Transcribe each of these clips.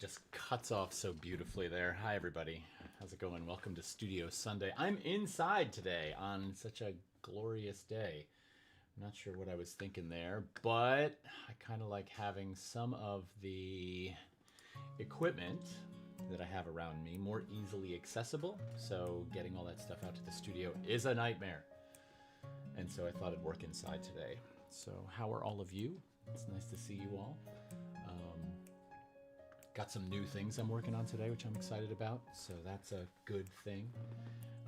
just cuts off so beautifully there. Hi, everybody. How's it going? Welcome to Studio Sunday. I'm inside today on such a glorious day. I'm not sure what I was thinking there, but I kind of like having some of the equipment that I have around me more easily accessible. So getting all that stuff out to the studio is a nightmare. And so I thought it'd work inside today. So how are all of you? It's nice to see you all. Got some new things I'm working on today, which I'm excited about. So that's a good thing.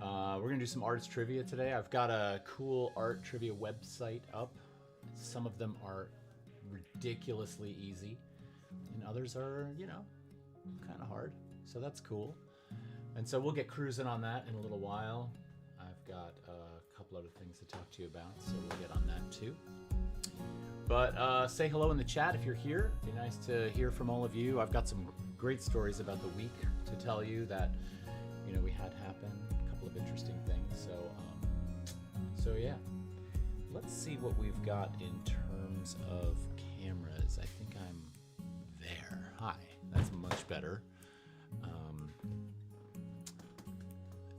We're gonna do some arts trivia today. I've got a cool art trivia website up. Some of them are ridiculously easy, and others are, kind of hard. So that's cool. And so we'll get cruising on that in a little while. I've got a couple other things to talk to you about, so we'll get on that too. But say hello in the chat if you're here. It'd be nice to hear from all of you. I've got some great stories about the week to tell you that we had happen. A couple of interesting things. So yeah. Let's see what we've got in terms of cameras. I think I'm there. Hi. That's much better. I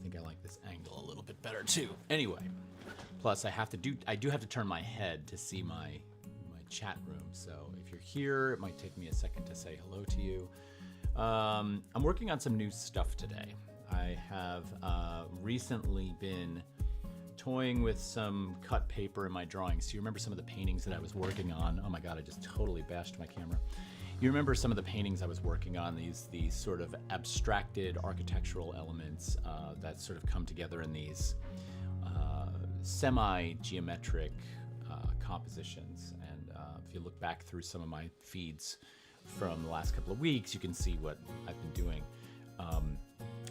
think I like this angle a little bit better too. Anyway, plus I do have to turn my head to see my chat room. So if you're here, it might take me a second to say hello to you. I'm working on some new stuff today. I have recently been toying with some cut paper in my drawings. So you remember some of the paintings that I was working on. Oh my God, I just totally bashed my camera. You remember some of the paintings I was working on, these sort of abstracted architectural elements that sort of come together in these semi-geometric compositions. And if you look back through some of my feeds from the last couple of weeks, you can see what I've been doing.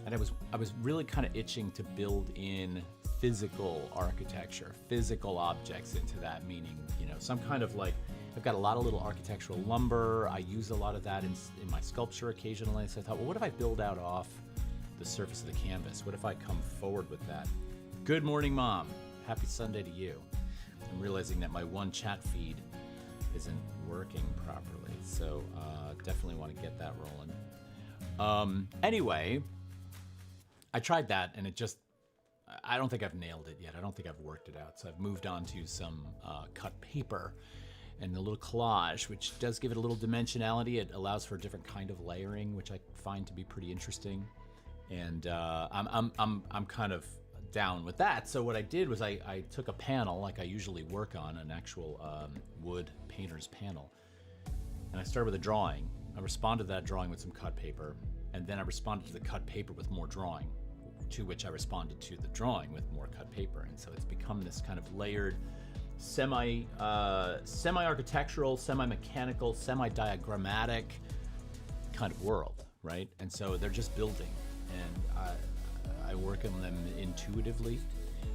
And I was really kind of itching to build in physical architecture, physical objects into that, meaning, some kind of like, I've got a lot of little architectural lumber. I use a lot of that in my sculpture occasionally. So I thought, well, what if I build out off the surface of the canvas? What if I come forward with that? Good morning, Mom. Happy Sunday to you. I'm realizing that my one chat feed isn't working properly. So definitely want to get that rolling. Anyway, I tried that and I don't think I've nailed it yet. I don't think I've worked it out. So I've moved on to some cut paper and a little collage, which does give it a little dimensionality. It allows for a different kind of layering, which I find to be pretty interesting. And I'm kind of down with that. So what I did was I took a panel, like I usually work on, an actual wood painter's panel, and I started with a drawing. I responded to that drawing with some cut paper, and then I responded to the cut paper with more drawing, to which I responded to the drawing with more cut paper. And so it's become this kind of layered semi-architectural, semi-mechanical, semi-diagrammatic kind of world, right? And so they're just building, and I work on them intuitively.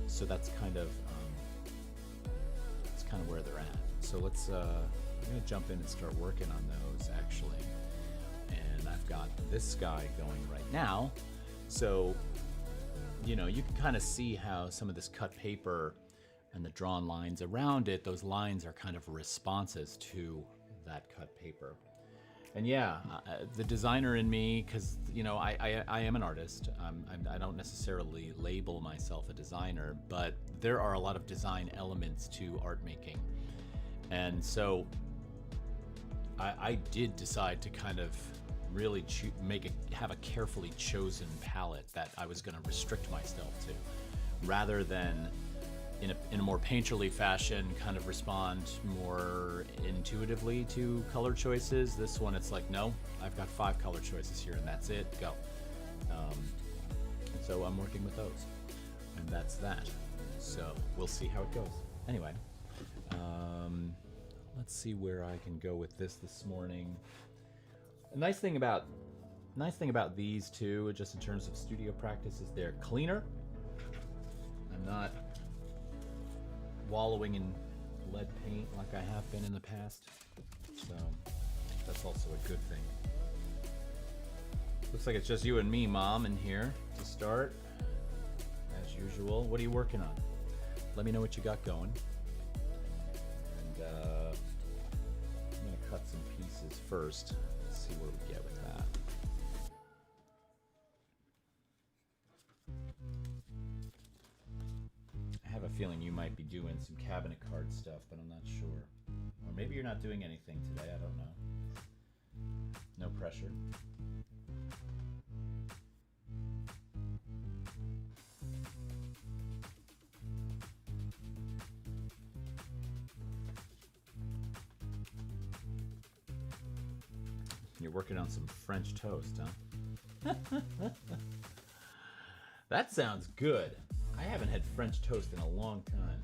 So that's kind of where they're at. So I'm gonna jump in and start working on those actually. And I've got this guy going right now. So you can kind of see how some of this cut paper and the drawn lines around it, those lines are kind of responses to that cut paper. And yeah, the designer in me, because I am an artist. I don't necessarily label myself a designer, but there are a lot of design elements to art making. And so I did decide to kind of really have a carefully chosen palette that I was going to restrict myself to, rather than in a more painterly fashion kind of respond more intuitively to color choices. This one, it's like, no, I've got 5 color choices here and that's it, go. And so I'm working with those, and that's that. So we'll see how it goes. Anyway, let's see where I can go with this morning. The nice thing about these two, just in terms of studio practice, is they're cleaner. I'm not wallowing in lead paint like I have been in the past. So that's also a good thing. Looks like it's just you and me, Mom, in here to start. As usual. What are you working on? Let me know what you got going. And I'm gonna cut some pieces first. Let's see where we get with that. feeling you might be doing some cabinet card stuff, but I'm not sure. Or maybe you're not doing anything today, I don't know. No pressure. You're working on some French toast, huh? That sounds good. I haven't had French toast in a long time.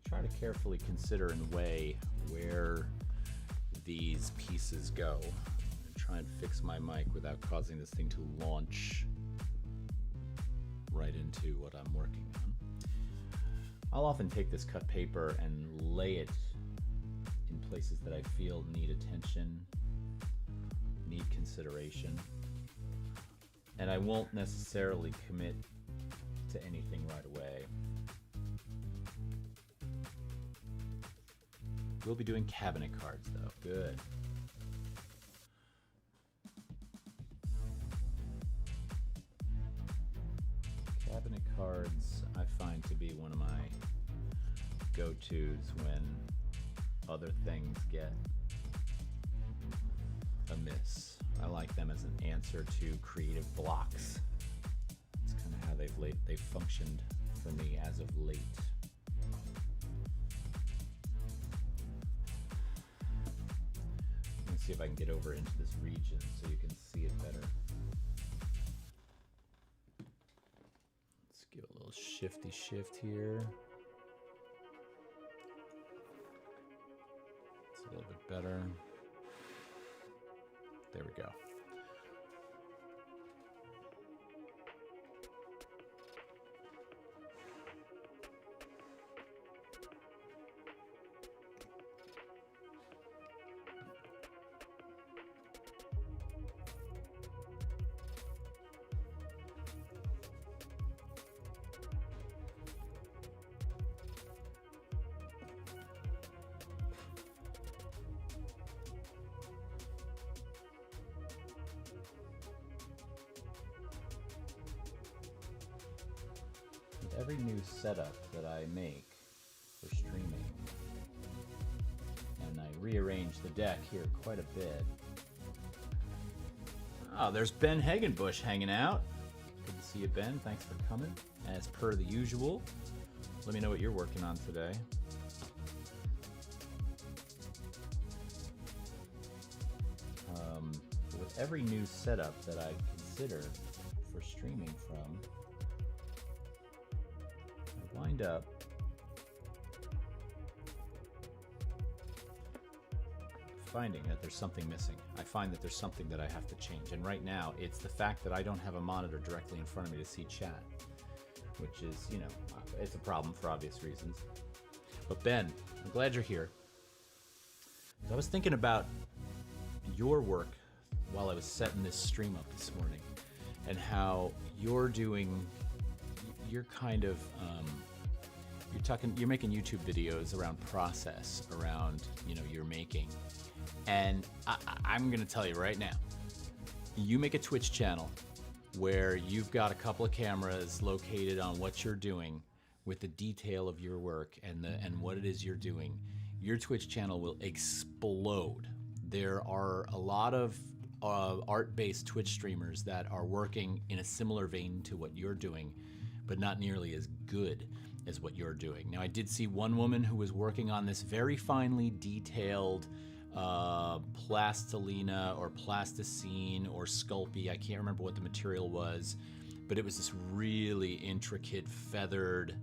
Try to carefully consider and weigh where these pieces go. I'm trying to fix my mic without causing this thing to launch right into what I'm working on. I'll often take this cut paper and lay it in places that I feel need attention, need consideration, and I won't necessarily commit to anything right away. We'll be doing cabinet cards though. Good. Cabinet cards I find to be one of my go-tos when other things get amiss. I like them as an answer to creative blocks. It's kind of how they've functioned for me as of late. See if I can get over into this region so you can see it better. Let's give it a little shifty shift here. It's a little bit better. There we go. Every new setup that I make for streaming, and I rearrange the deck here quite a bit. Oh, there's Ben Hagenbush hanging out. Good to see you, Ben. Thanks for coming. As per the usual, let me know what you're working on today. With every new setup that I consider for streaming from, wind up finding that there's something missing. I find that there's something that I have to change, and right now it's the fact that I don't have a monitor directly in front of me to see chat, which is, you know, it's a problem for obvious reasons. But Ben, I'm glad you're here. I was thinking about your work while I was setting this stream up this morning, and how you're kind of you're making YouTube videos around process, around, you know, your making. And I'm gonna tell you right now, you make a Twitch channel where you've got a couple of cameras located on what you're doing with the detail of your work and what it is you're doing, your Twitch channel will explode. There are a lot of art-based Twitch streamers that are working in a similar vein to what you're doing, but not nearly as good as what you're doing. Now, I did see one woman who was working on this very finely detailed plastilina or plasticine or Sculpey. I can't remember what the material was, but it was this really intricate feathered,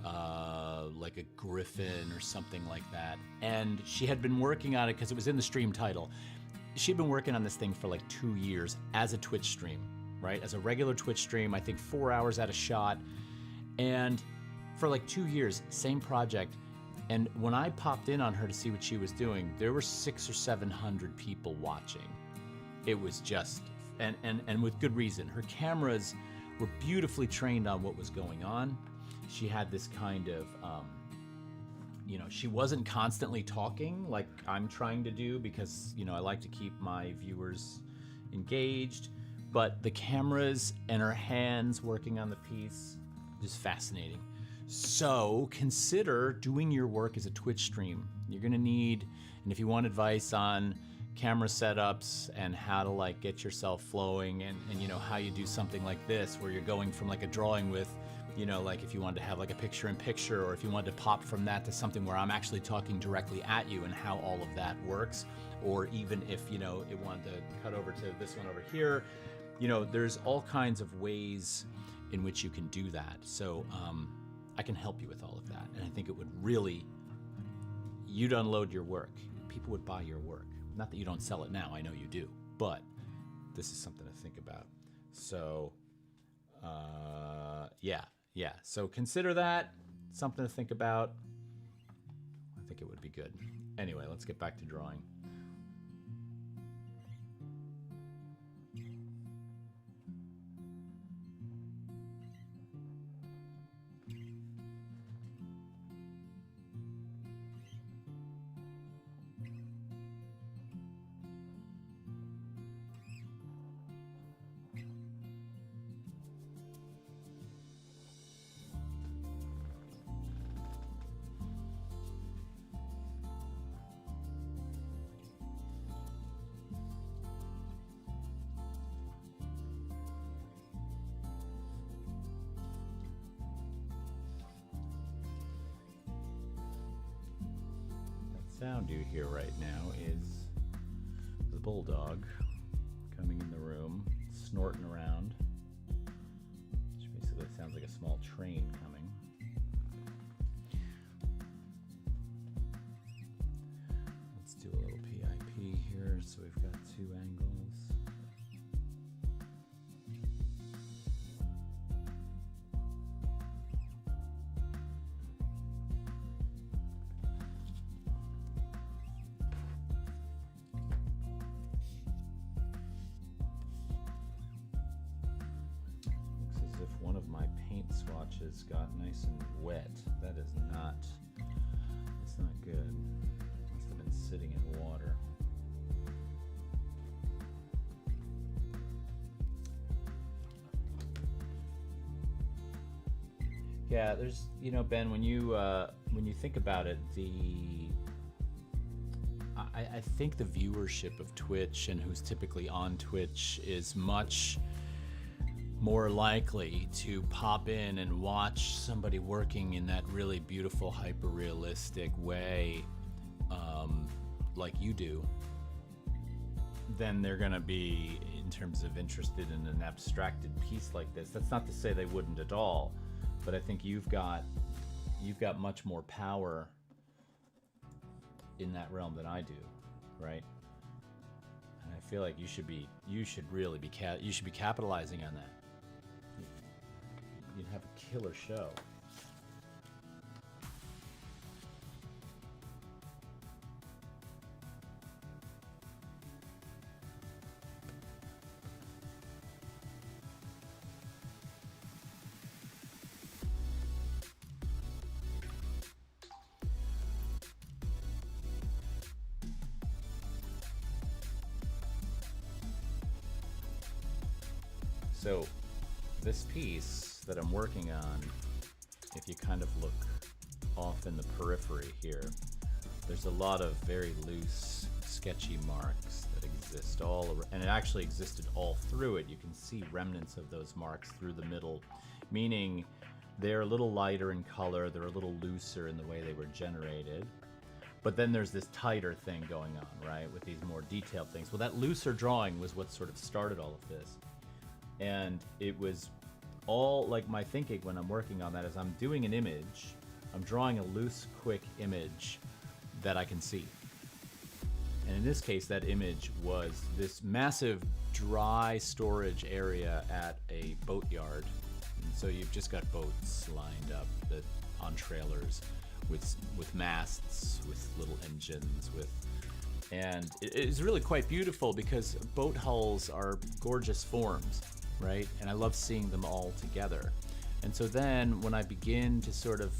like a griffin or something like that. And she had been working on it because it was in the stream title. She'd been working on this thing for like 2 years as a Twitch stream, right? As a regular Twitch stream, I think 4 hours at a shot. And for like 2 years, same project. And when I popped in on her to see what she was doing, there were 600 or 700 people watching. it was just, and with good reason. Her cameras were beautifully trained on what was going on. She had this kind of, she wasn't constantly talking like I'm trying to do because, I like to keep my viewers engaged. But the cameras and her hands working on the piece, just fascinating. So consider doing your work as a Twitch stream. You're gonna need, and if you want advice on camera setups and how to get yourself flowing and how you do something like this where you're going from a drawing with, if you wanted to have a picture in picture, or if you wanted to pop from that to something where I'm actually talking directly at you and how all of that works, or even if, it wanted to cut over to this one over here, there's all kinds of ways in which you can do that. So I can help you with all of that. And I think it would really, you'd unload your work. People would buy your work. Not that you don't sell it now, I know you do, but this is something to think about. So, yeah. So consider that something to think about. I think it would be good. Anyway, let's get back to drawing. Sound you hear right now is the bulldog coming in the room, snorting around, which basically sounds like a small train coming. Let's do a little PIP here, so we've got two angles. One of my paint swatches got nice and wet. That is not, that's not good. Must have been sitting in water. Yeah, there's, Ben, when you think about it, I think the viewership of Twitch and who's typically on Twitch is much more likely to pop in and watch somebody working in that really beautiful, hyper-realistic way, like you do, than they're gonna be in terms of interested in an abstracted piece like this. That's not to say they wouldn't at all, but I think you've got much more power in that realm than I do, right? And I feel like you should really be capitalizing on that. You'd have a killer show. So this piece that I'm working on, if you kind of look off in the periphery here, there's a lot of very loose, sketchy marks that exist all around, and it actually existed all through it. You can see remnants of those marks through the middle, meaning they're a little lighter in color, they're a little looser in the way they were generated. But then there's this tighter thing going on, right, with these more detailed things. Well, that looser drawing was what sort of started all of this. And it was all like my thinking when I'm working on that is I'm doing an image, I'm drawing a loose, quick image that I can see. And in this case, that image was this massive dry storage area at a boatyard. And so you've just got boats lined up on trailers with masts, with little engines, with And it's really quite beautiful because boat hulls are gorgeous forms, right? And I love seeing them all together. And so then when I begin to sort of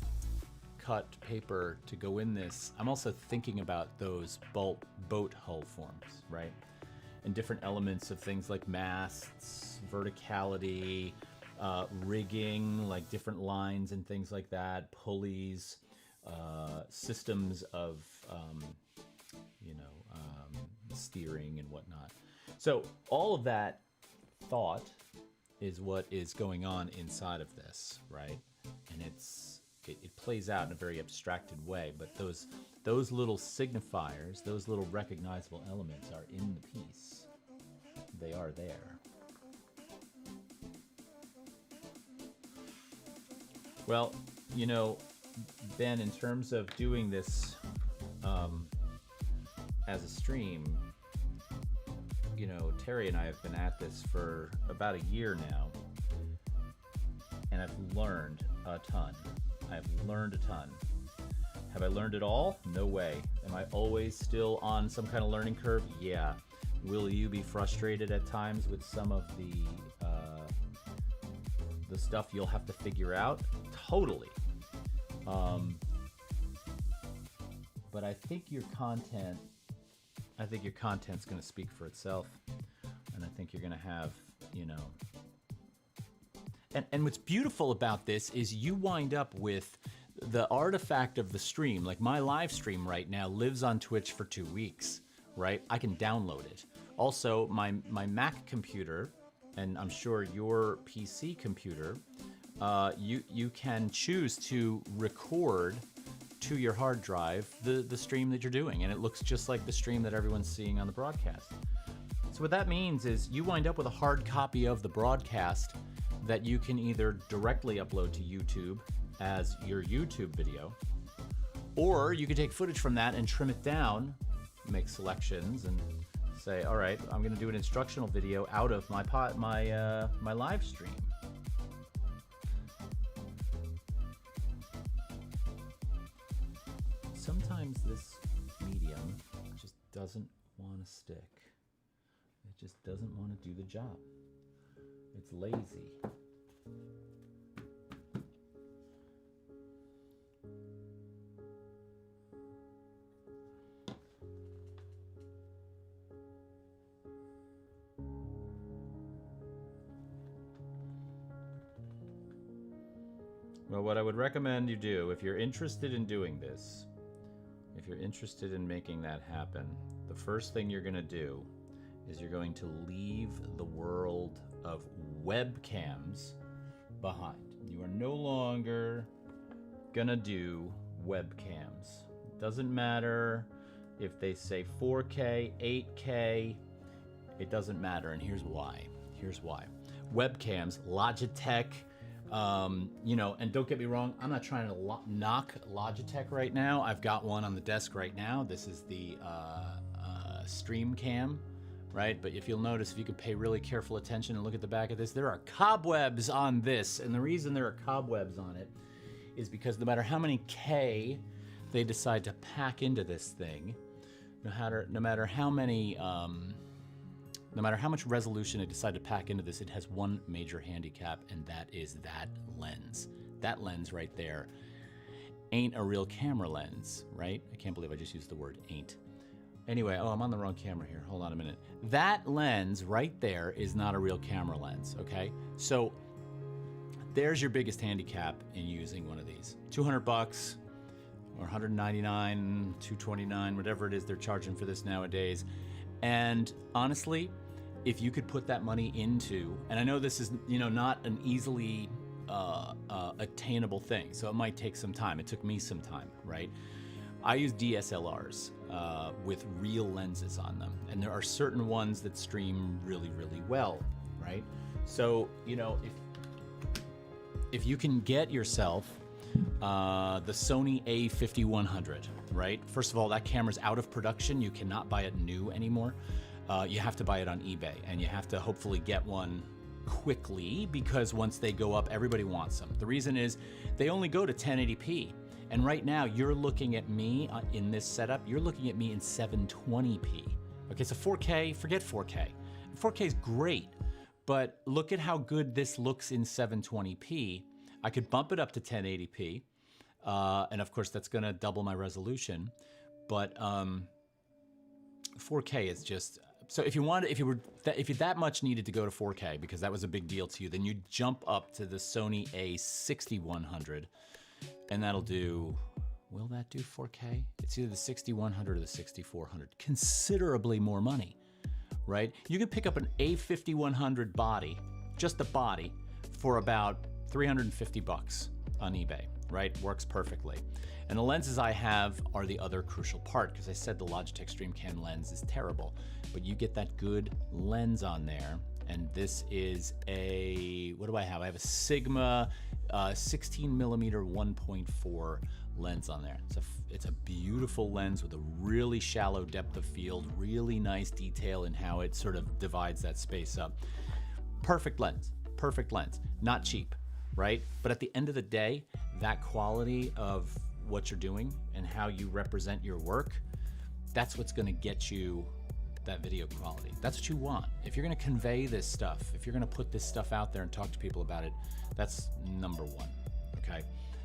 cut paper to go in this, I'm also thinking about those boat hull forms, right? And different elements of things like masts, verticality, rigging, like different lines and things like that, pulleys, systems of, steering and whatnot. So all of that thought is what is going on inside of this, right? And it plays out in a very abstracted way, but those little signifiers, those little recognizable elements are in the piece. They are there. Well, Ben, in terms of doing this as a stream, Terry and I have been at this for about a year now, and I've learned a ton. Have I learned it all? No way. Am I always still on some kind of learning curve? Yeah. Will you be frustrated at times with some of the stuff you'll have to figure out? Totally. But I think your content's going to speak for itself, and I think you're going to have, And what's beautiful about this is you wind up with the artifact of the stream. Like my live stream right now lives on Twitch for 2 weeks, right? I can download it. Also, my Mac computer, and I'm sure your PC computer, you can choose to record to your hard drive the stream that you're doing, and it looks just like the stream that everyone's seeing on the broadcast. So what that means is you wind up with a hard copy of the broadcast that you can either directly upload to YouTube as your YouTube video, or you can take footage from that and trim it down, make selections, and say, all right, I'm going to do an instructional video out of my live stream. Sometimes this medium just doesn't want to stick. It just doesn't want to do the job. It's lazy. Well, what I would recommend you do, if you're interested in doing this, if you're interested in making that happen, the first thing you're going to do is you're going to leave the world of webcams behind. You are no longer going to do webcams. It doesn't matter if they say 4K, 8K, it doesn't matter, and here's why. Webcams, Logitech, and don't get me wrong, I'm not trying to knock Logitech right now. I've got one on the desk right now. This is the StreamCam, right? But if you'll notice, if you could pay really careful attention and look at the back of this, there are cobwebs on this. And the reason there are cobwebs on it is because no matter how many K they decide to pack into this thing, no matter how much resolution they decide to pack into this, it has one major handicap, and that is that lens. That lens right there ain't a real camera lens, right? I can't believe I just used the word ain't. Anyway, I'm on the wrong camera here. Hold on a minute. That lens right there is not a real camera lens, okay? So there's your biggest handicap in using one of these. $200 or $199, $229, whatever it is they're charging for this nowadays. And honestly, if you could put that money into, and I know this is, not an easily attainable thing, so it might take some time. It took me some time, right? I use DSLRs with real lenses on them, and there are certain ones that stream really, really well, right? So, if you can get yourself the Sony A5100, right? First of all, that camera's out of production. You cannot buy it new anymore. You have to buy it on eBay, and you have to hopefully get one quickly, because once they go up, everybody wants them. The reason is they only go to 1080p, And right now, you're looking at me in this setup, you're looking at me in 720p. Okay, so 4K, forget 4K. 4K is great, but look at how good this looks in 720p. I could bump it up to 1080p, and of course that's gonna double my resolution, but 4K is just, so if you that much needed to go to 4K because that was a big deal to you, then you jump up to the Sony A6100, and that'll do, will that do 4K? It's either the 6100 or the 6400. Considerably more money, right? You can pick up an A5100 body, just the body, for about 350 bucks on eBay, right? Works perfectly. And the lenses I have are the other crucial part, because I said the Logitech StreamCam lens is terrible, but you get that good lens on there. And this is a, what do I have? I have a Sigma 16 millimeter 1.4 lens on there. It's a beautiful lens with a really shallow depth of field, really nice detail in how it sort of divides that space up. Perfect lens, not cheap, right? But at the end of the day, that quality of what you're doing and how you represent your work, that's what's gonna get you that video quality. That's what you want. If you're gonna convey this stuff, if you're gonna put this stuff out there and talk to people about it, that's number one, okay?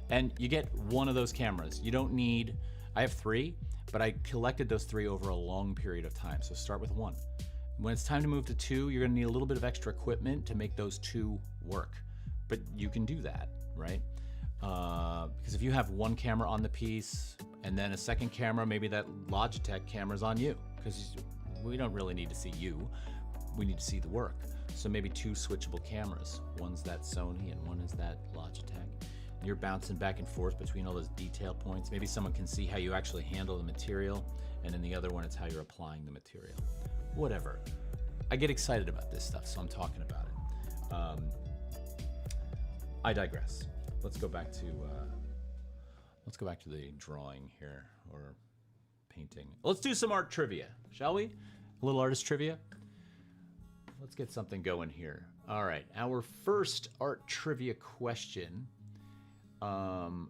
And you get one of those cameras. You don't need, I have 3, but I collected those 3 over a long period of time. So start with 1. When it's time to move to 2, you're gonna need a little bit of extra equipment to make those 2 work. But you can do that, right? Because if you have 1 camera on the piece and then a second camera, maybe that Logitech camera's on you, because we don't really need to see you. We need to see the work. So maybe 2 switchable cameras. One's that Sony and one is that Logitech. You're bouncing back and forth between all those detail points. Maybe someone can see how you actually handle the material, and in the other one, it's how you're applying the material. Whatever. I get excited about this stuff, so I'm talking about it. I digress. Let's go back to the drawing here, or painting. Let's do some art trivia, shall we? A little artist trivia. Let's get something going here. All right, our first art trivia question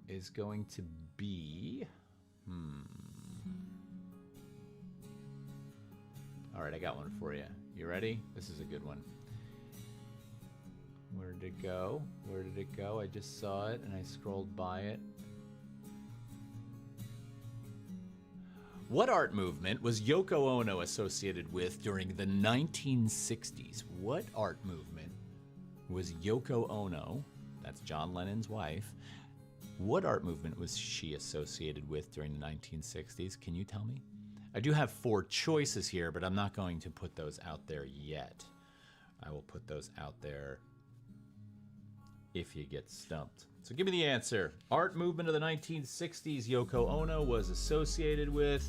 is going to be, All right, I got one for you. You ready? This is a good one. Where did it go? Where did it go? I just saw it and I scrolled by it. What art movement was Yoko Ono associated with during the 1960s? What art movement was Yoko Ono, that's John Lennon's wife, what art movement was she associated with during the 1960s? Can you tell me? I do have 4 choices here, but I'm not going to put those out there yet. I will put those out there if you get stumped. So give me the answer. Art movement of the 1960s Yoko Ono was associated with.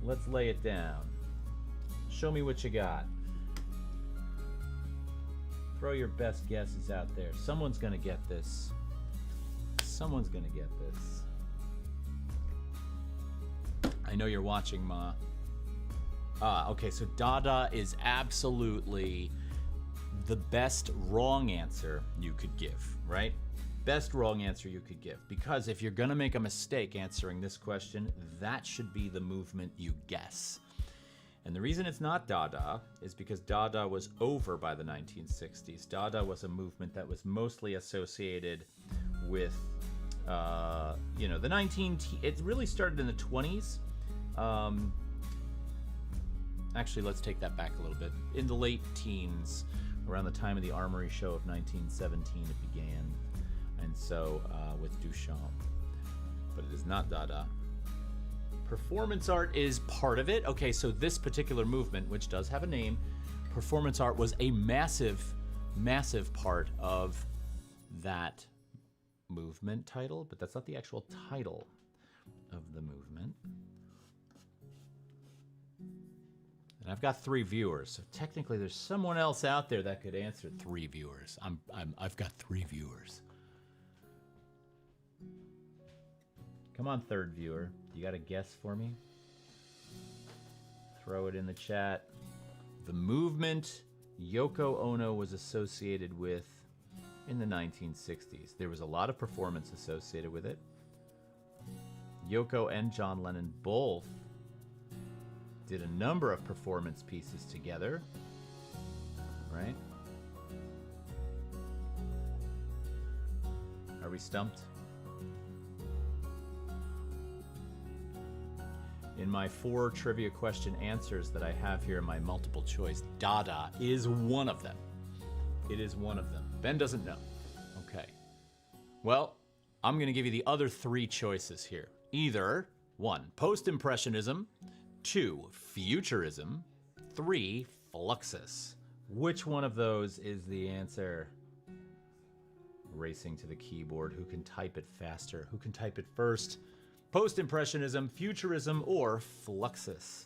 Let's lay it down. Show me what you got. Throw your best guesses out there. Someone's gonna get this. Someone's gonna get this. I know you're watching, Ma. Okay, so Dada is absolutely the best wrong answer you could give, right? Best wrong answer you could give. Because if you're gonna make a mistake answering this question, that should be the movement you guess. And the reason it's not Dada is because Dada was over by the 1960s. Dada was a movement that was mostly associated with, it really started in the 20s. Actually, let's take that back a little bit. In the late teens, around the time of the Armory show of 1917, it began. And so, with Duchamp. But it is not Dada. Performance art is part of it. Okay, so this particular movement, which does have a name, performance art was a massive, massive part of that movement title, but that's not the actual title of the movement. And I've got 3 viewers, so technically there's someone else out there that could answer. 3 viewers. I've got 3 viewers. Come on, 3rd viewer. You got a guess for me? Throw it in the chat. The movement Yoko Ono was associated with in the 1960s. There was a lot of performance associated with it. Yoko and John Lennon both did a number of performance pieces together, right? Are we stumped? In my 4 trivia question answers that I have here in my multiple choice, Dada is one of them. It is one of them. Ben doesn't know. Okay. Well, I'm going to give you the other 3 choices here. Either 1, Post-Impressionism, 2, Futurism, 3, Fluxus. Which one of those is the answer? Racing to the keyboard. Who can type it faster? Who can type it first? Post-Impressionism, Futurism, or Fluxus?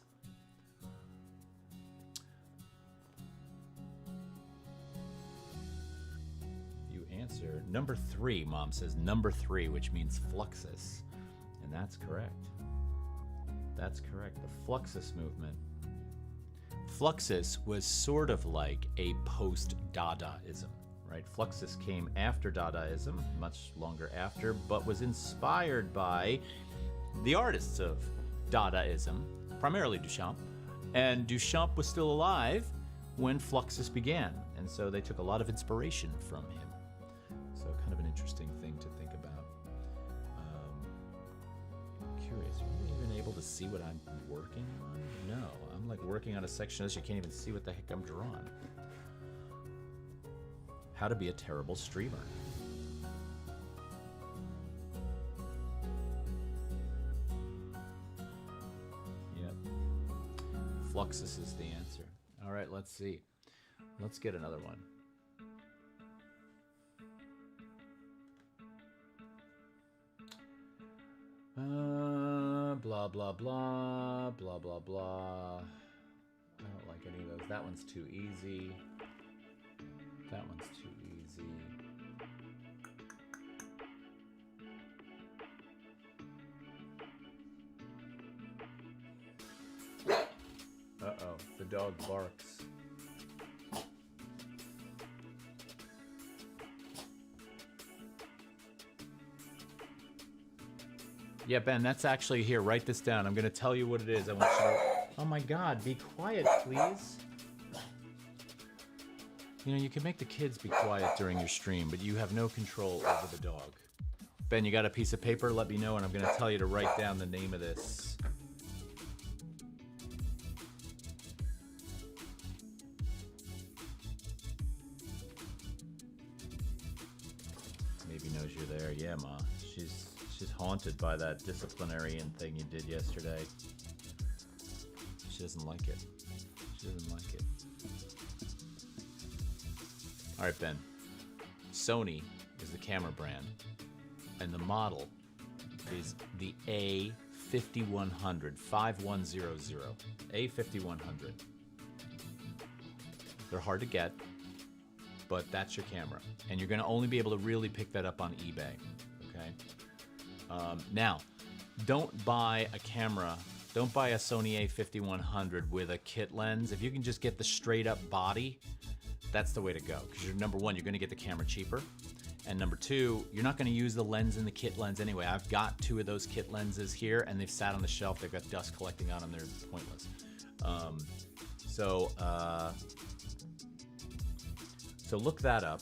You answer number 3. Mom says number 3, which means Fluxus. And that's correct. That's correct. The Fluxus movement. Fluxus was sort of like a post-Dadaism. Right? Fluxus came after Dadaism, much longer after, but was inspired by the artists of Dadaism, primarily Duchamp. And Duchamp was still alive when Fluxus began, and so they took a lot of inspiration from him. So kind of an interesting thing to think about. Curious, are you even able to see what I'm working on? No, I'm like working on a section of this, you can't even see what the heck I'm drawing. How to be a terrible streamer. Yep. Fluxus is the answer. All right, let's see. Let's get another one. Blah, blah, blah, blah, blah, blah. I don't like any of those. That one's too easy. That one's too easy. Uh-oh, the dog barks. Yeah, Ben, that's actually here. Write this down. I'm going to tell you what it is. I want you to... Oh my God, be quiet, please. You know, you can make the kids be quiet during your stream, but you have no control over the dog. Ben, you got a piece of paper? Let me know, and I'm going to tell you to write down the name of this. Maybe knows you're there. Yeah, Ma. She's haunted by that disciplinarian thing you did yesterday. She doesn't like it. She doesn't like it. All right, Ben. Sony is the camera brand, and the model is the A5100, 5100, A5100. They're hard to get, but that's your camera, and you're going to only be able to really pick that up on eBay. Okay. Now, don't buy a camera. Don't buy a Sony A5100 with a kit lens. If you can just get the straight up body, that's the way to go. Because number one, you're going to get the camera cheaper. And number two, you're not going to use the lens in the kit lens anyway. I've got 2 of those kit lenses here, and they've sat on the shelf. They've got dust collecting on them. They're pointless. So look that up.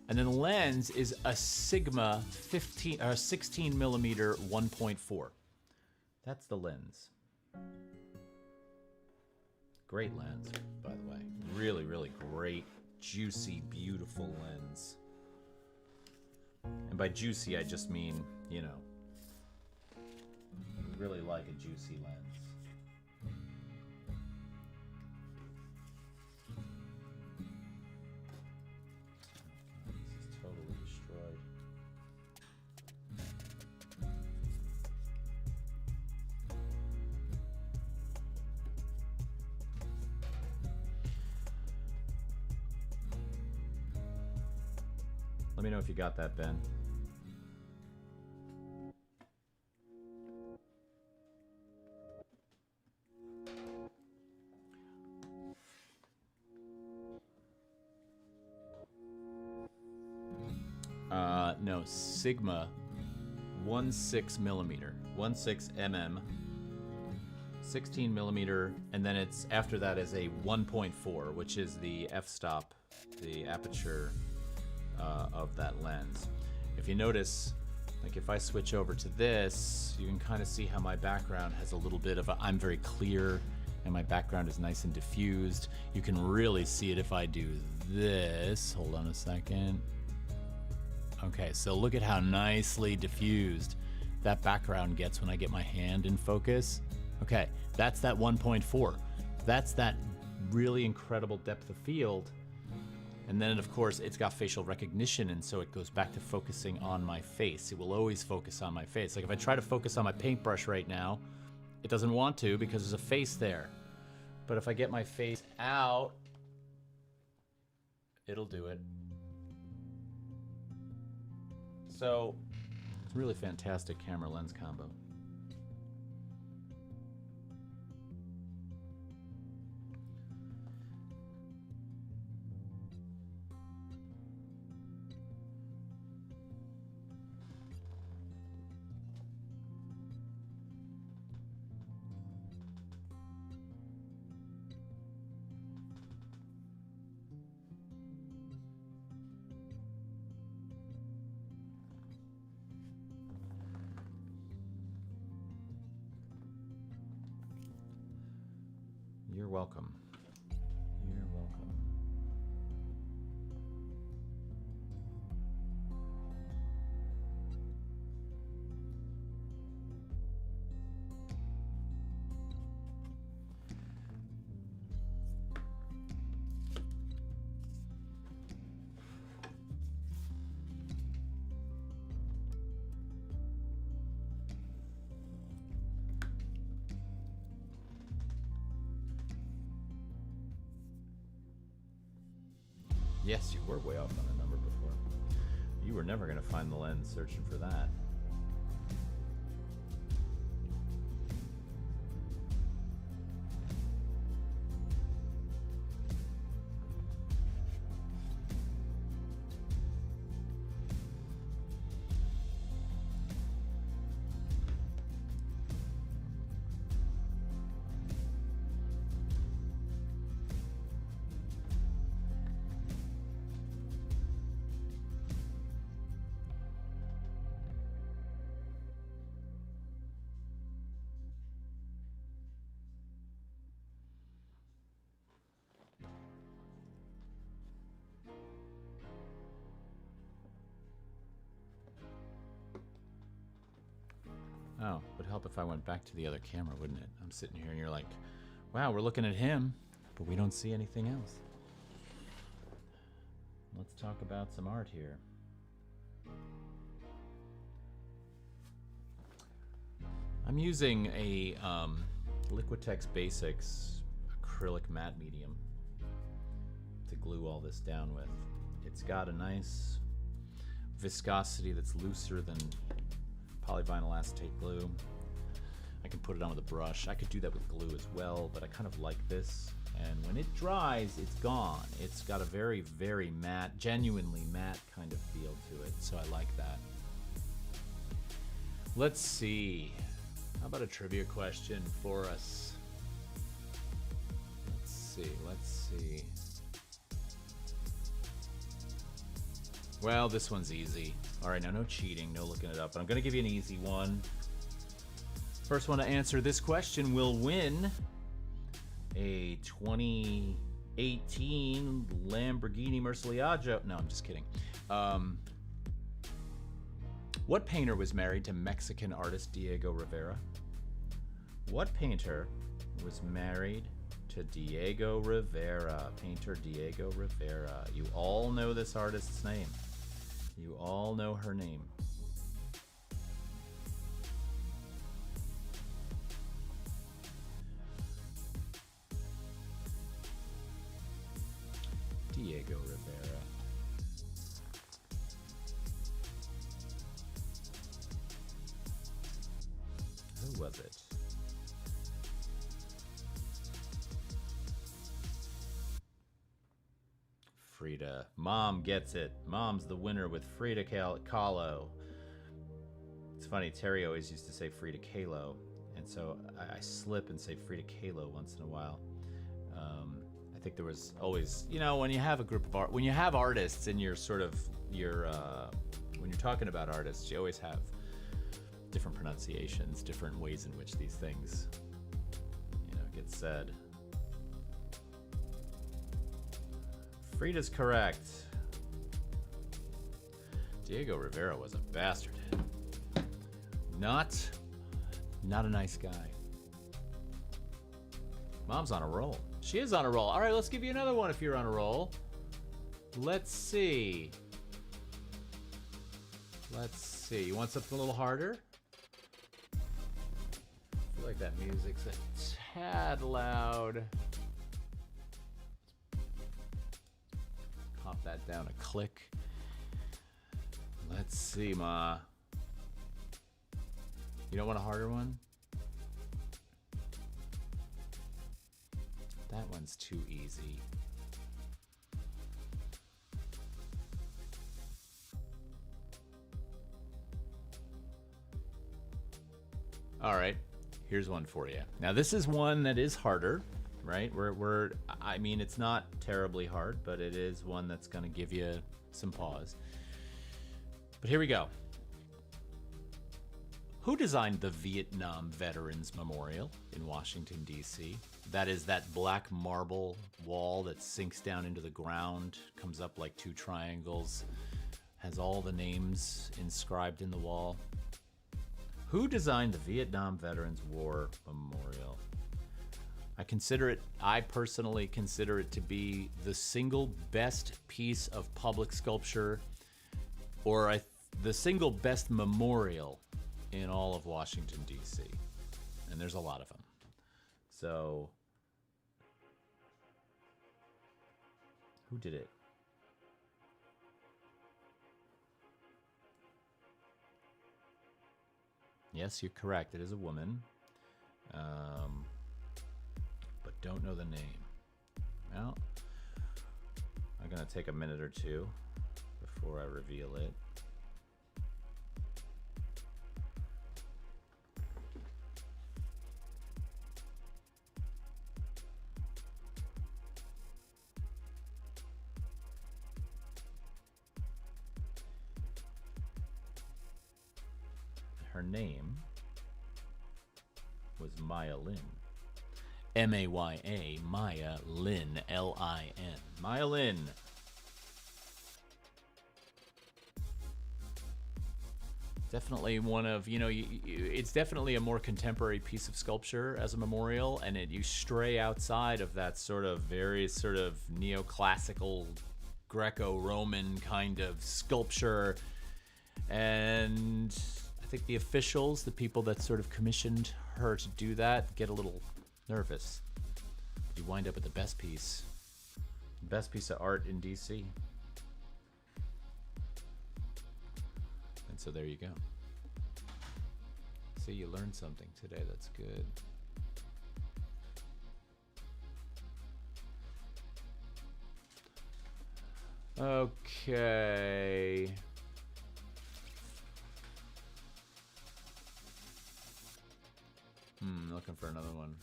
And then the lens is a Sigma 16 millimeter 1.4. That's the lens. Great lens, by the way. Really, really great, juicy, beautiful lens. And by juicy, I just mean, you know, really like a juicy lens. This is totally destroyed. Let me know if you got that, Ben. No, Sigma 16 millimeter, 16 mm, 16 millimeter, and then it's after that is a 1.4, which is the f-stop, the aperture of that lens. If you notice, like if I switch over to this, you can kind of see how my background has a little bit of a, I'm very clear and my background is nice and diffused. You can really see it if I do this. Hold on a second. Okay, so look at how nicely diffused that background gets when I get my hand in focus. Okay, that's that 1.4. That's that really incredible depth of field. And then, of course, it's got facial recognition, and so it goes back to focusing on my face. It will always focus on my face. Like if I try to focus on my paintbrush right now, it doesn't want to because there's a face there. But if I get my face out, it'll do it. So, it's a really fantastic camera lens combo. You're welcome. You're welcome. Yes, you were way off on the number before. You were never going to find the lens searching for that. Oh, would help if I went back to the other camera, wouldn't it? I'm sitting here and you're like, wow, we're looking at him, but we don't see anything else. Let's talk about some art here. I'm using a Liquitex Basics acrylic matte medium to glue all this down with. It's got a nice viscosity that's looser than polyvinyl acetate glue. I can put it on with a brush. I could do that with glue as well, but I kind of like this. And when it dries, it's gone. It's got a very, very matte, genuinely matte kind of feel to it, so I like that. Let's see. How about a trivia question for us? Let's see. Well, this one's easy. All right, now no cheating, no looking it up, but I'm gonna give you an easy one. First one to answer this question will win a 2018 Lamborghini Murcielago. No, I'm just kidding. What painter was married to Mexican artist Diego Rivera? What painter was married to Diego Rivera? Painter Diego Rivera. You all know this artist's name. You all know her name. Diego Rivera. Who was it? Frida. Mom gets it. Mom's the winner with Frida Kahlo. It's funny, Terry always used to say Frida Kahlo, and so I slip and say Frida Kahlo once in a while. I think there was always, you know, when you have a group of when you have artists in your sort of when you're talking about artists, you always have different pronunciations, different ways in which these things, you know, get said. Frida's correct. Diego Rivera was a bastard. Not a nice guy. Mom's on a roll. She is on a roll. All right, let's give you another one if you're on a roll. Let's see. You want something a little harder? I feel like that music's a tad loud. Pop that down a click. Let's see, Ma. You don't want a harder one? That one's too easy. All right, here's one for you. Now this is one that is harder, right? I mean, it's not terribly hard, but it is one that's going to give you some pause. But here we go. Who designed the Vietnam Veterans Memorial in Washington, D.C.? That is that black marble wall that sinks down into the ground, comes up like two triangles, has all the names inscribed in the wall. Who designed the Vietnam Veterans War Memorial? I personally consider it to be the single best piece of public sculpture, or the single best memorial in all of Washington, D.C. And there's a lot of them. So, who did it? Yes, you're correct. It is a woman. But don't know the name. Well, I'm going to take a minute or two before I reveal it. Her name was Maya Lin. M-A-Y-A, Maya Lin, L-I-N. Maya Lin. Definitely one of, it's definitely a more contemporary piece of sculpture as a memorial, and you stray outside of that sort of very sort of neoclassical Greco-Roman kind of sculpture, and I think the officials, the people that sort of commissioned her to do that, get a little nervous. You wind up with the best piece of art in DC. And so there you go. See, you learned something today. That's good. Okay. Looking for another one.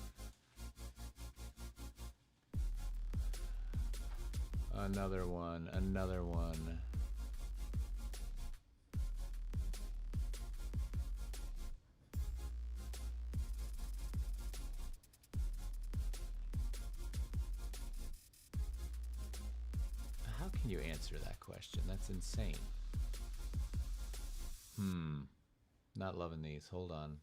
Another one. How can you answer that question? That's insane. Not loving these. Hold on.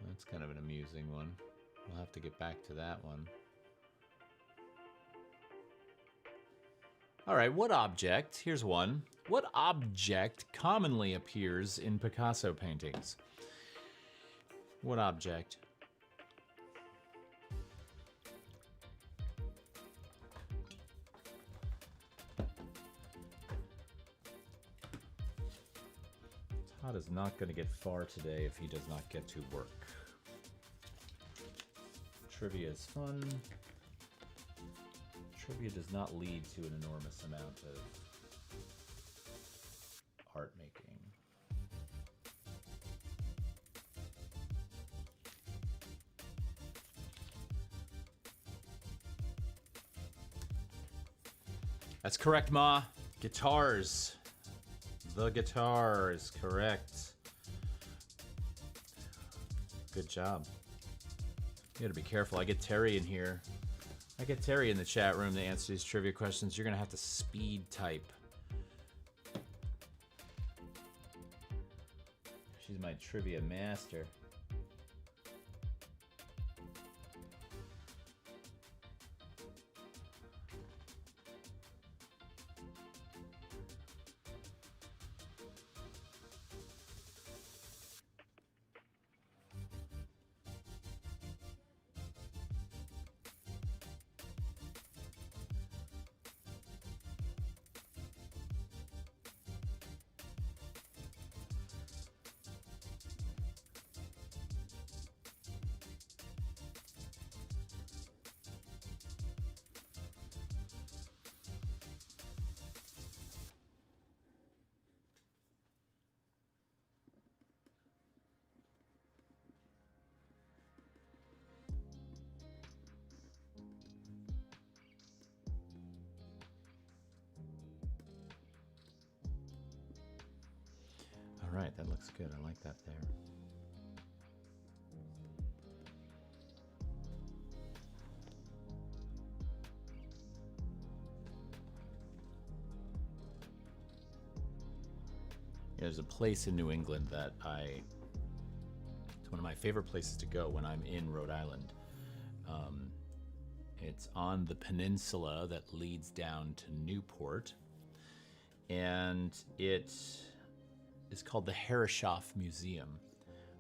That's kind of an amusing one. We'll have to get back to that one. All right, what object, here's one. What object commonly appears in Picasso paintings? What object? Todd is not going to get far today if he does not get to work. trivia is fun. Trivia does not lead to an enormous amount of art making. That's correct, Ma. Guitars. The guitar is correct. Good job. You gotta be careful. I get Terry in here. I get Terry in the chat room to answer these trivia questions. You're gonna have to speed type. She's my trivia master. All right, that looks good. I like that there. There's a place in New England that it's one of my favorite places to go when I'm in Rhode Island. It's on the peninsula that leads down to Newport, and it is called the Herreshoff Museum.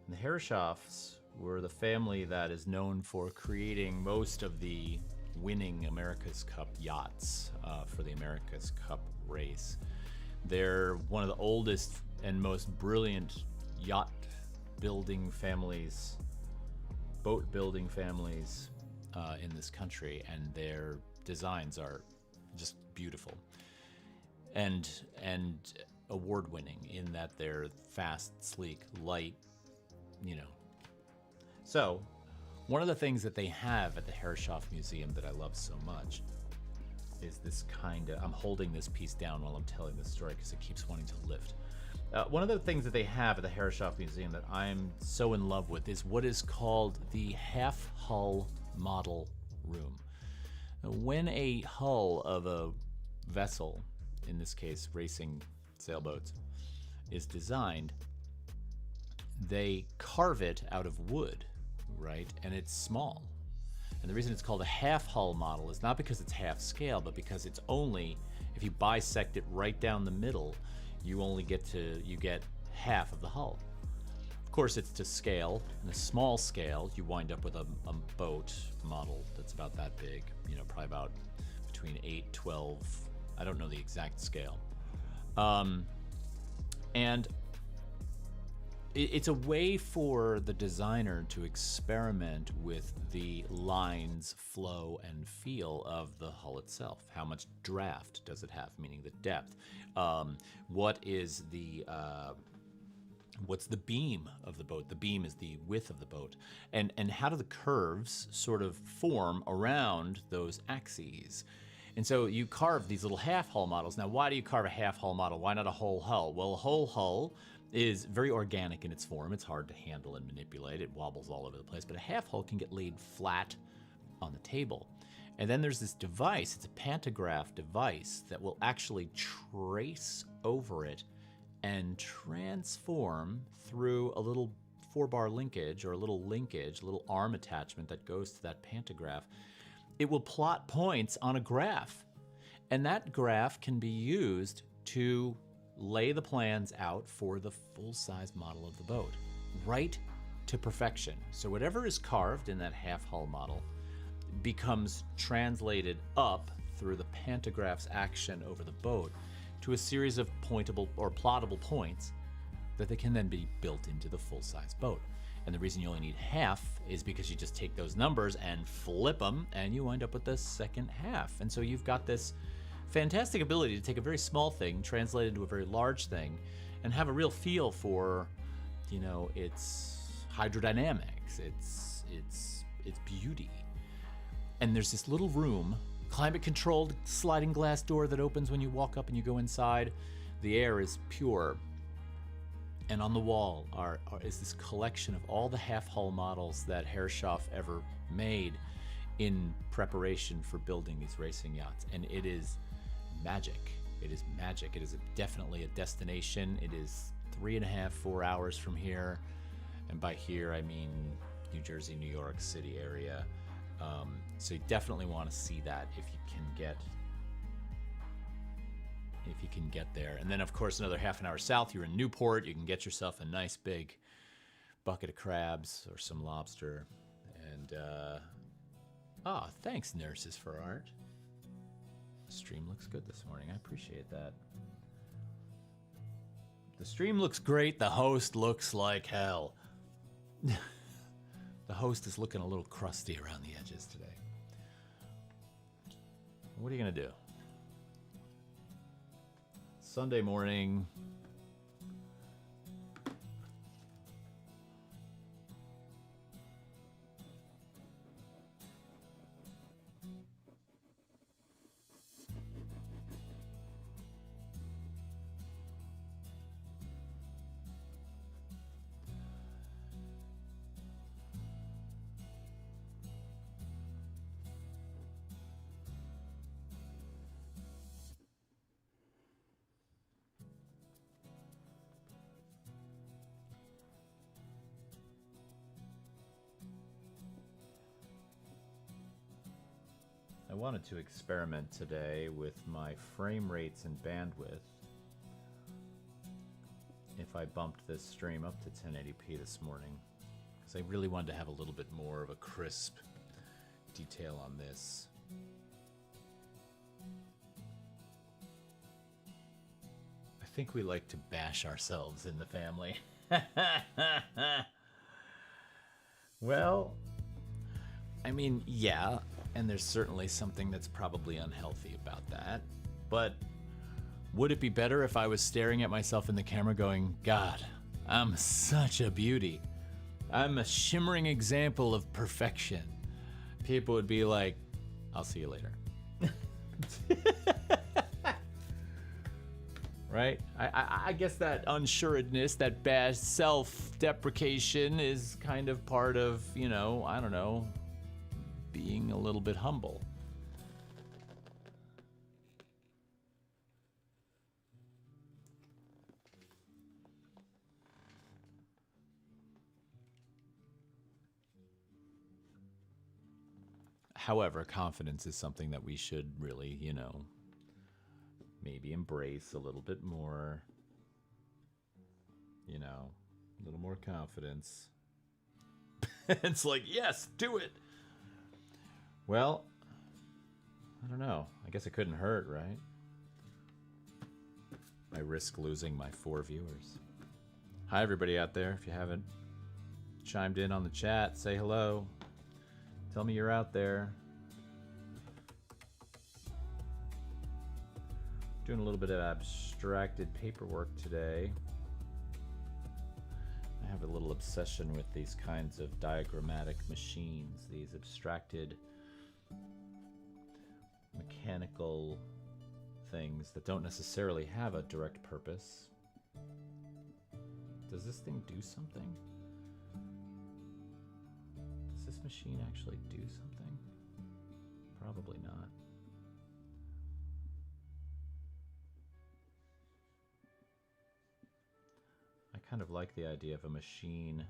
And the Herreshoffs were the family that is known for creating most of the winning America's Cup yachts for the America's Cup race. They're one of the oldest and most brilliant yacht building families, boat building families in this country, and their designs are just beautiful and award-winning in that they're fast, sleek, light, you know. So one of the things that they have at the Herreshoff Museum that I love so much is this kind of, I'm holding this piece down while I'm telling this story because it keeps wanting to lift. One of the things that they have at the Herreshoff Museum that I'm so in love with is what is called the half-hull model room. When a hull of a vessel, in this case racing sailboats, is designed, they carve it out of wood, right? And it's small. And the reason it's called a half-hull model is not because it's half scale, but because it's only, if you bisect it right down the middle, you get half of the hull. Of course, it's to scale. In a small scale, you wind up with a boat model that's about that big, you know, probably about between 8, 12, I don't know the exact scale. And it's a way for the designer to experiment with the lines, flow, and feel of the hull itself. How much draft does it have, meaning the depth? What is what's the beam of the boat? The beam is the width of the boat. And how do the curves sort of form around those axes? And so you carve these little half-hull models. Now, why do you carve a half-hull model? Why not a whole hull? Well, a whole hull is very organic in its form. It's hard to handle and manipulate. It wobbles all over the place. But a half-hull can get laid flat on the table. And then there's this device. It's a pantograph device that will actually trace over it and transform through a little 4-bar linkage or a little arm attachment that goes to that pantograph. It will plot points on a graph, and that graph can be used to lay the plans out for the full-size model of the boat, right to perfection. So whatever is carved in that half-hull model becomes translated up through the pantograph's action over the boat to a series of pointable or plottable points that they can then be built into the full-size boat. And the reason you only need half is because you just take those numbers and flip them, and you wind up with the second half. And so you've got this fantastic ability to take a very small thing, translate it into a very large thing, and have a real feel for, you know, its hydrodynamics, its beauty. And there's this little room, climate-controlled sliding glass door that opens when you walk up and you go inside. The air is pure. And on the wall is this collection of all the half-hull models that Herreshoff ever made in preparation for building these racing yachts. And it is magic. It is magic. It is definitely a destination. It is 3.5, 4 hours from here. And by here, I mean New Jersey, New York City area. So you definitely want to see that if you can get there. And then, of course, another half an hour south, you're in Newport. You can get yourself a nice big bucket of crabs or some lobster. And, thanks, Nurses for Art. The stream looks good this morning. I appreciate that. The stream looks great. The host looks like hell. The host is looking a little crusty around the edges today. What are you going to do? Sunday morning. I wanted to experiment today with my frame rates and bandwidth. If I bumped this stream up to 1080p this morning, because I really wanted to have a little bit more of a crisp detail on this. I think we like to bash ourselves in the family. Well, I mean, yeah. And there's certainly something that's probably unhealthy about that. But would it be better if I was staring at myself in the camera going, God, I'm such a beauty. I'm a shimmering example of perfection. People would be like, I'll see you later. Right? I guess that unsuredness, that bad self-deprecation is kind of part of, you know, I don't know, being a little bit humble. However, confidence is something that we should really, you know, maybe embrace a little bit more. You know, a little more confidence. It's like, yes, do it. Well, I don't know. I guess it couldn't hurt, right? I risk losing my 4 viewers. Hi, everybody out there. If you haven't chimed in on the chat, say hello. Tell me you're out there. Doing a little bit of abstracted paperwork today. I have a little obsession with these kinds of diagrammatic machines, these abstracted mechanical things that don't necessarily have a direct purpose. Does this thing do something? Does this machine actually do something? Probably not. I kind of like the idea of a machine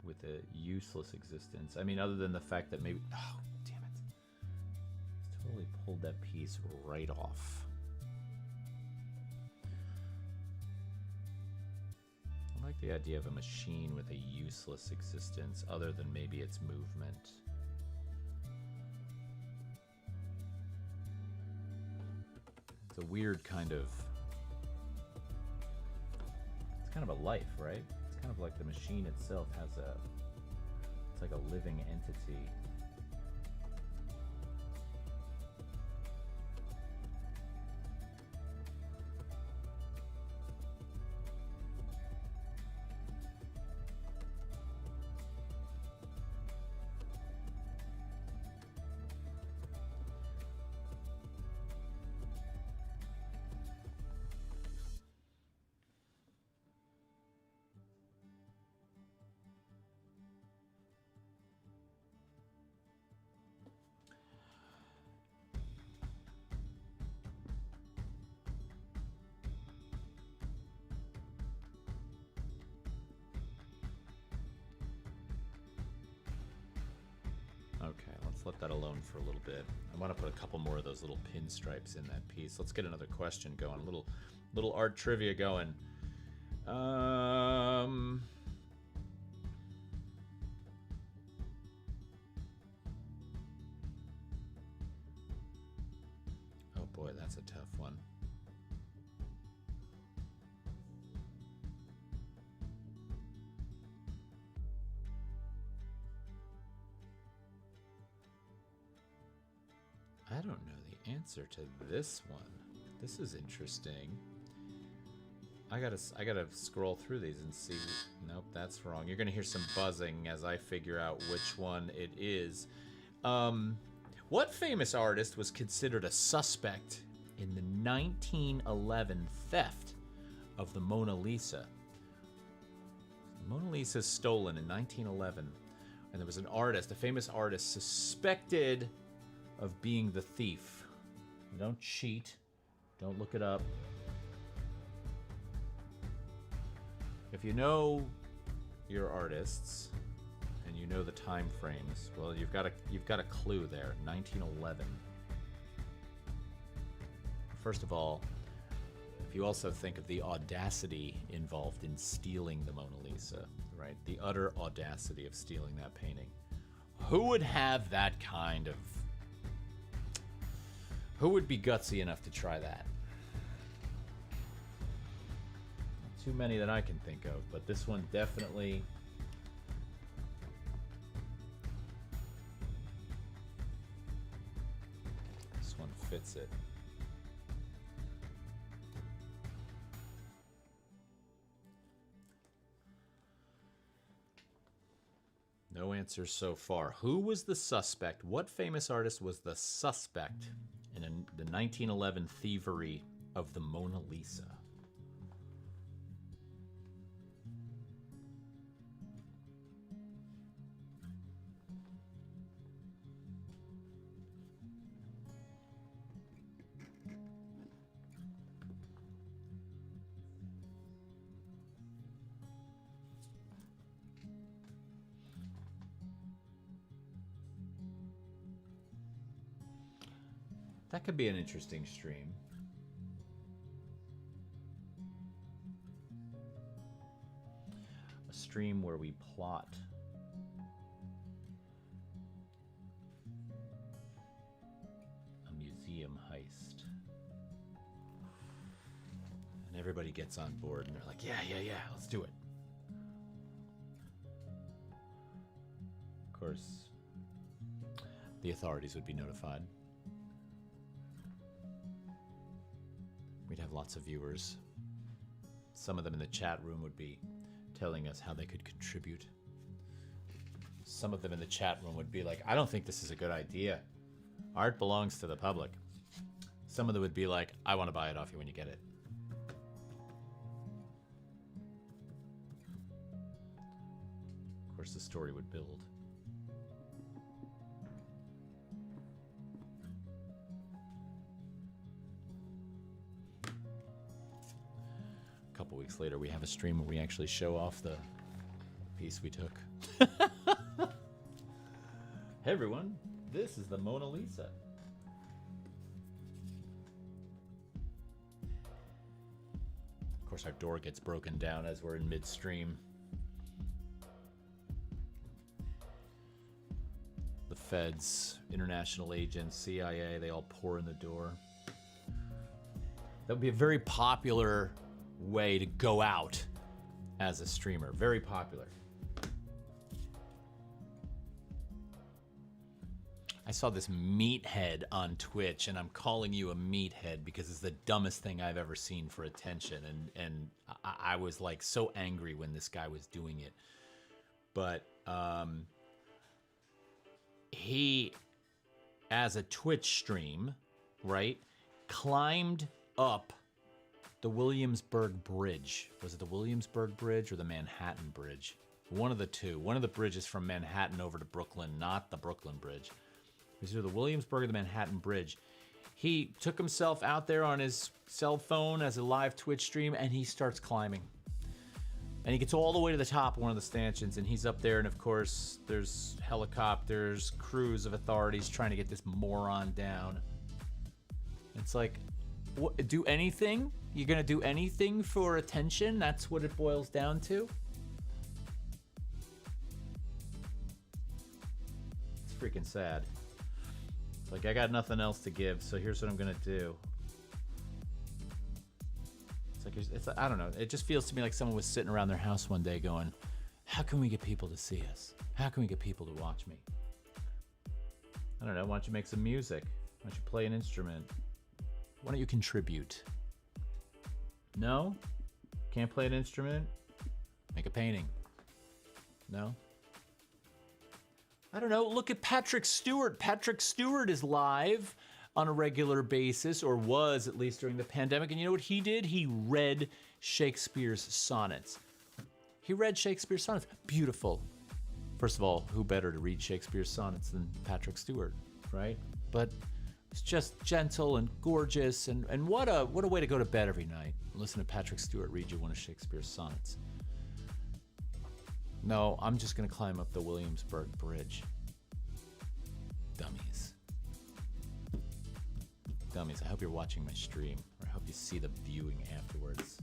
with a useless existence. I mean, other than the fact that maybe... Oh, damn it. It's totally pulled that piece right off. I like the idea of a machine with a useless existence other than maybe its movement. It's a weird kind of... It's kind of a life, right? It's kind of like the machine itself has it's like a living entity. Okay, let's let that alone for a little bit. I want to put a couple more of those little pinstripes in that piece. Let's get another question going. Little art trivia going. Oh boy, that's a tough one. I don't know the answer to this one. This is interesting. I gotta scroll through these and see. Nope, that's wrong. You're gonna hear some buzzing as I figure out which one it is. What famous artist was considered a suspect in the 1911 theft of the Mona Lisa? Mona Lisa stolen in 1911, and there was an artist, a famous artist, suspected of being the thief. Don't cheat. Don't look it up. If you know your artists and you know the time frames, well, you've got a clue there. 1911. First of all, if you also think of the audacity involved in stealing the Mona Lisa, right? The utter audacity of stealing that painting. Who would have that kind of... Who would be gutsy enough to try that? Not too many that I can think of, but this one definitely... This one fits it. No answers so far. Who was the suspect? What famous artist was the suspect in the 1911 thievery of the Mona Lisa? That could be an interesting stream. A stream where we plot a museum heist. And everybody gets on board and they're like, yeah, let's do it. Of course, the authorities would be notified. We'd have lots of viewers. Some of them in the chat room would be telling us how they could contribute. Some of them in the chat room would be like, I don't think this is a good idea. Art belongs to the public. Some of them would be like, I want to buy it off you when you get it. Of course, the story would build. A couple weeks later, we have a stream where we actually show off the piece we took. Hey everyone, this is the Mona Lisa. Of course, our door gets broken down as we're in midstream. The feds, international agents, CIA, they all pour in the door. That would be a very popular way to go out as a streamer. Very popular. I saw this meathead on Twitch, and I'm calling you a meathead because it's the dumbest thing I've ever seen for attention. And I was like so angry when this guy was doing it. But he, as a Twitch stream, right, climbed up the Williamsburg Bridge. Was it the Williamsburg Bridge or the Manhattan Bridge? One of the two. One of the bridges from Manhattan over to Brooklyn, not the Brooklyn Bridge. It was either the Williamsburg or the Manhattan Bridge. He took himself out there on his cell phone as a live Twitch stream, and he starts climbing. And he gets all the way to the top of one of the stanchions, and he's up there, and of course, there's helicopters, crews of authorities trying to get this moron down. It's like, what, do anything? You're gonna do anything for attention? That's what it boils down to? It's freaking sad. It's like, I got nothing else to give, so here's what I'm gonna do. It's I don't know. It just feels to me like someone was sitting around their house one day going, how can we get people to see us? How can we get people to watch me? I don't know. Why don't you make some music? Why don't you play an instrument? Why don't you contribute? No? Can't play an instrument? Make a painting. No? I don't know. Look at Patrick Stewart. Patrick Stewart is live on a regular basis, or was at least during the pandemic. And you know what he did? He read Shakespeare's sonnets. He read Shakespeare's sonnets. Beautiful. First of all, who better to read Shakespeare's sonnets than Patrick Stewart, right? But it's just gentle and gorgeous, and what a way to go to bed every night. Listen to Patrick Stewart read you one of Shakespeare's sonnets. No, I'm just gonna climb up the Williamsburg Bridge. Dummies. Dummies, I hope you're watching my stream, or I hope you see the viewing afterwards.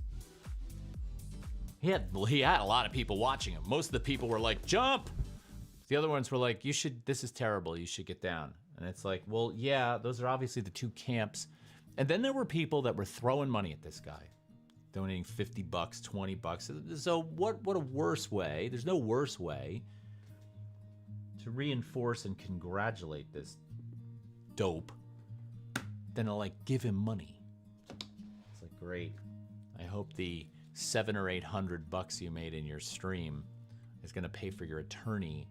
He had a lot of people watching him. Most of the people were like, jump! The other ones were like, this is terrible, you should get down. And it's like, well, yeah, those are obviously the two camps. And then there were people that were throwing money at this guy, donating $50, $20. So what a worse way, there's no worse way to reinforce and congratulate this dope than to like give him money. It's like, great. I hope the $700 or $800 you made in your stream is going to pay for your attorney,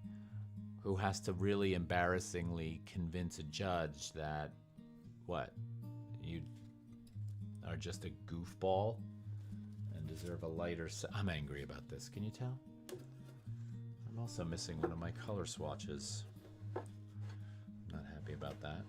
who has to really embarrassingly convince a judge that what, you are just a goofball and deserve a lighter I'm angry about this. Can you tell? I'm also missing one of my color swatches. I'm not happy about that.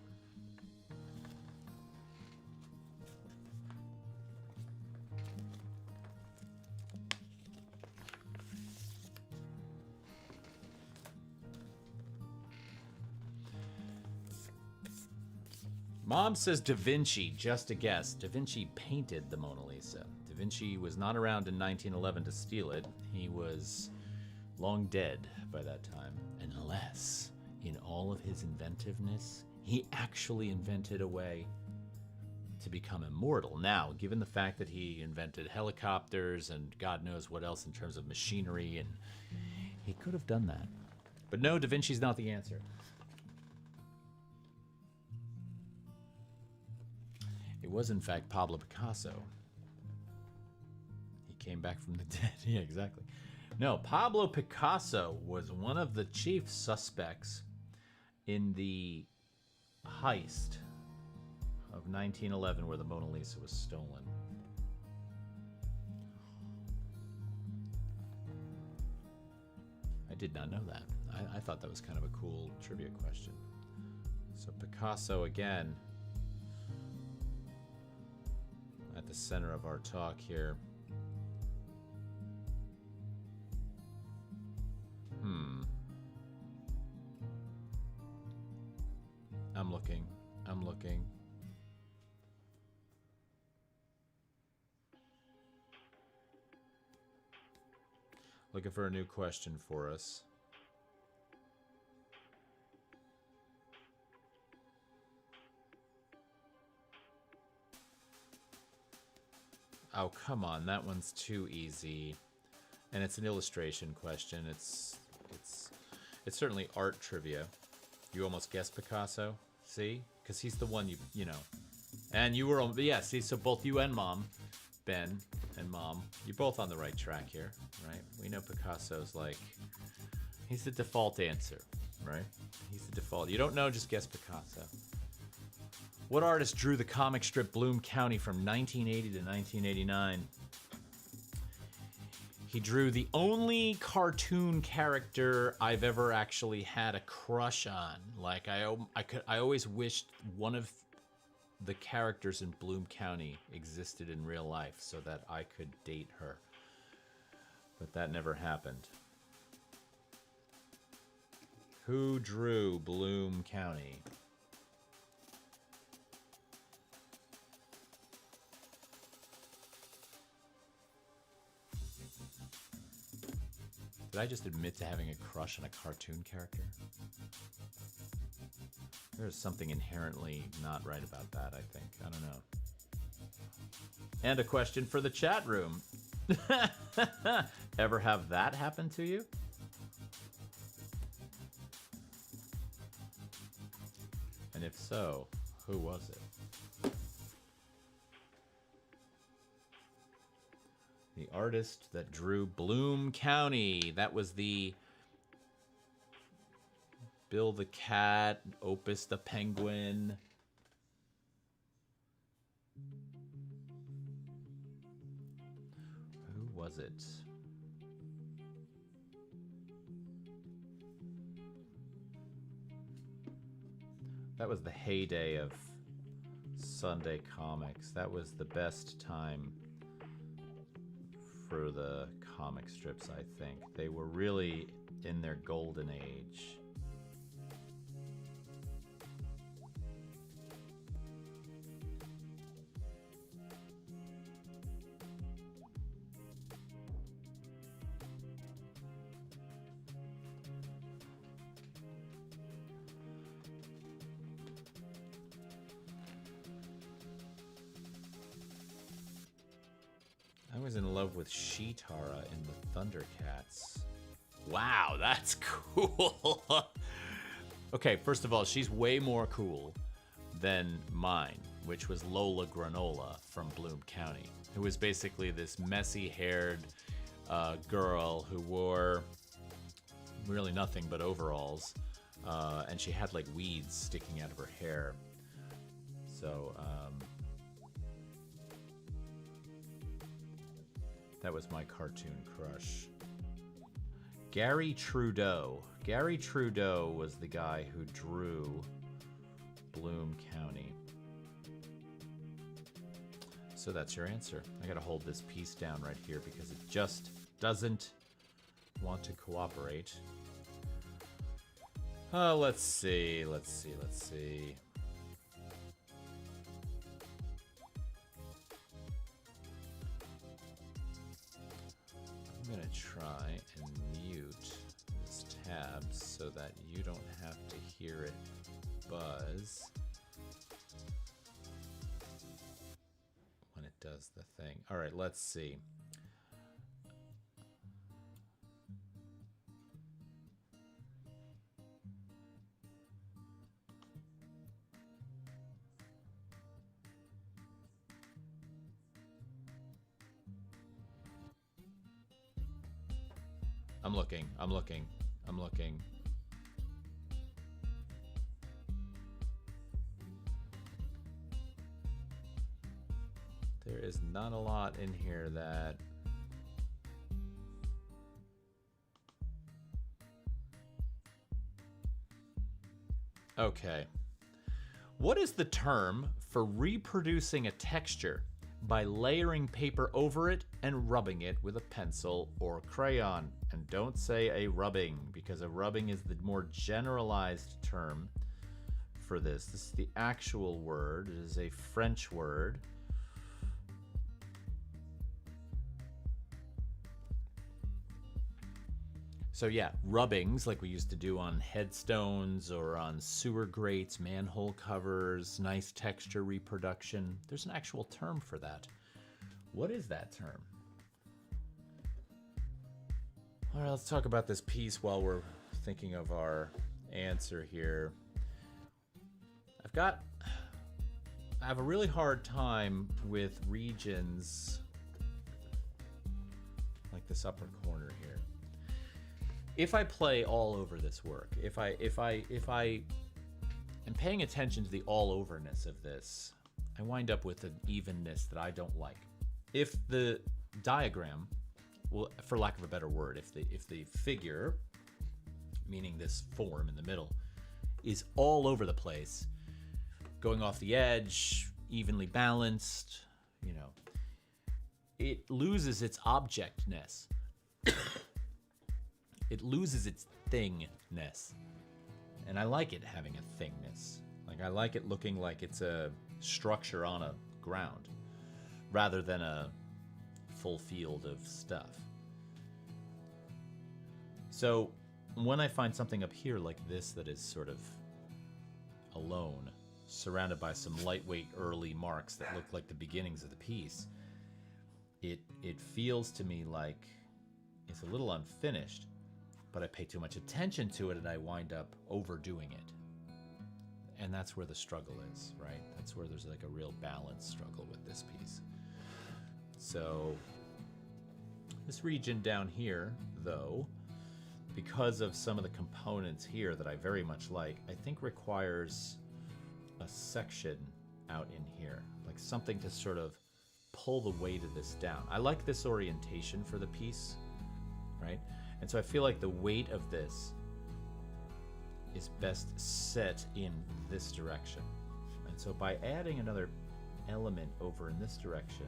Mom says Da Vinci, just a guess. Da Vinci painted the Mona Lisa. Da Vinci was not around in 1911 to steal it. He was long dead by that time. Unless, in all of his inventiveness, he actually invented a way to become immortal. Now, given the fact that he invented helicopters and God knows what else in terms of machinery, and he could have done that. But no, Da Vinci's not the answer. It was, in fact, Pablo Picasso. He came back from the dead. Yeah, exactly. No, Pablo Picasso was one of the chief suspects in the heist of 1911 where the Mona Lisa was stolen. I did not know that. I thought that was kind of a cool trivia question. So Picasso, again, at the center of our talk here. I'm looking. Looking for a new question for us. Oh, come on. That one's too easy. And it's an illustration question. It's certainly art trivia. You almost guessed Picasso. See? Because he's the one you know. And you were, yeah, see, so both you and Mom, Ben and Mom, you're both on the right track here, right? We know Picasso's like, he's the default answer, right? He's the default. You don't know, just guess Picasso. What artist drew the comic strip Bloom County from 1980 to 1989? He drew the only cartoon character I've ever actually had a crush on. Like I always wished one of the characters in Bloom County existed in real life so that I could date her. But that never happened. Who drew Bloom County? Did I just admit to having a crush on a cartoon character? There's something inherently not right about that, I think. I don't know. And a question for the chat room. Ever have that happen to you? And if so, who was it? The artist that drew Bloom County. That was the Bill the Cat, Opus the Penguin. Who was it? That was the heyday of Sunday comics. That was the best time for the comic strips, I think. They were really in their golden age. I was in love with Shitara in the Thundercats. Wow, that's cool. Okay, first of all, she's way more cool than mine, which was Lola Granola from Bloom County, who was basically this messy-haired girl who wore really nothing but overalls, and she had like weeds sticking out of her hair. So, that was my cartoon crush. Gary Trudeau. Gary Trudeau was the guy who drew Bloom County. So that's your answer. I gotta hold this piece down right here because it just doesn't want to cooperate. Let's see. I'm gonna try and mute this tab so that you don't have to hear it buzz when it does the thing. All right, let's see. I'm looking. There is not a lot in here that... Okay. What is the term for reproducing a texture by layering paper over it and rubbing it with a pencil or crayon? And don't say a rubbing, because a rubbing is the more generalized term for this. This is the actual word. It is a French word. So yeah, rubbings like we used to do on headstones or on sewer grates, manhole covers, nice texture reproduction. There's an actual term for that. What is that term? All right, let's talk about this piece while we're thinking of our answer here. I have a really hard time with regions like this upper corner here. If I play all over this work, if I am paying attention to the all overness of this, I wind up with an evenness that I don't like. If the diagram, well, for lack of a better word, if the figure, meaning this form in the middle, is all over the place, going off the edge, evenly balanced, you know, it loses its objectness. It loses its thingness. And I like it having a thingness. Like, I like it looking like it's a structure on a ground rather than a full field of stuff. So when I find something up here like this that is sort of alone, surrounded by some lightweight early marks that look like the beginnings of the piece, it feels to me like it's a little unfinished, but I pay too much attention to it and I wind up overdoing it. And that's where the struggle is, right? That's where there's like a real balance struggle with this piece. So this region down here, though, because of some of the components here that I very much like, I think requires a section out in here, like something to sort of pull the weight of this down. I like this orientation for the piece, right? And so I feel like the weight of this is best set in this direction. And so by adding another element over in this direction,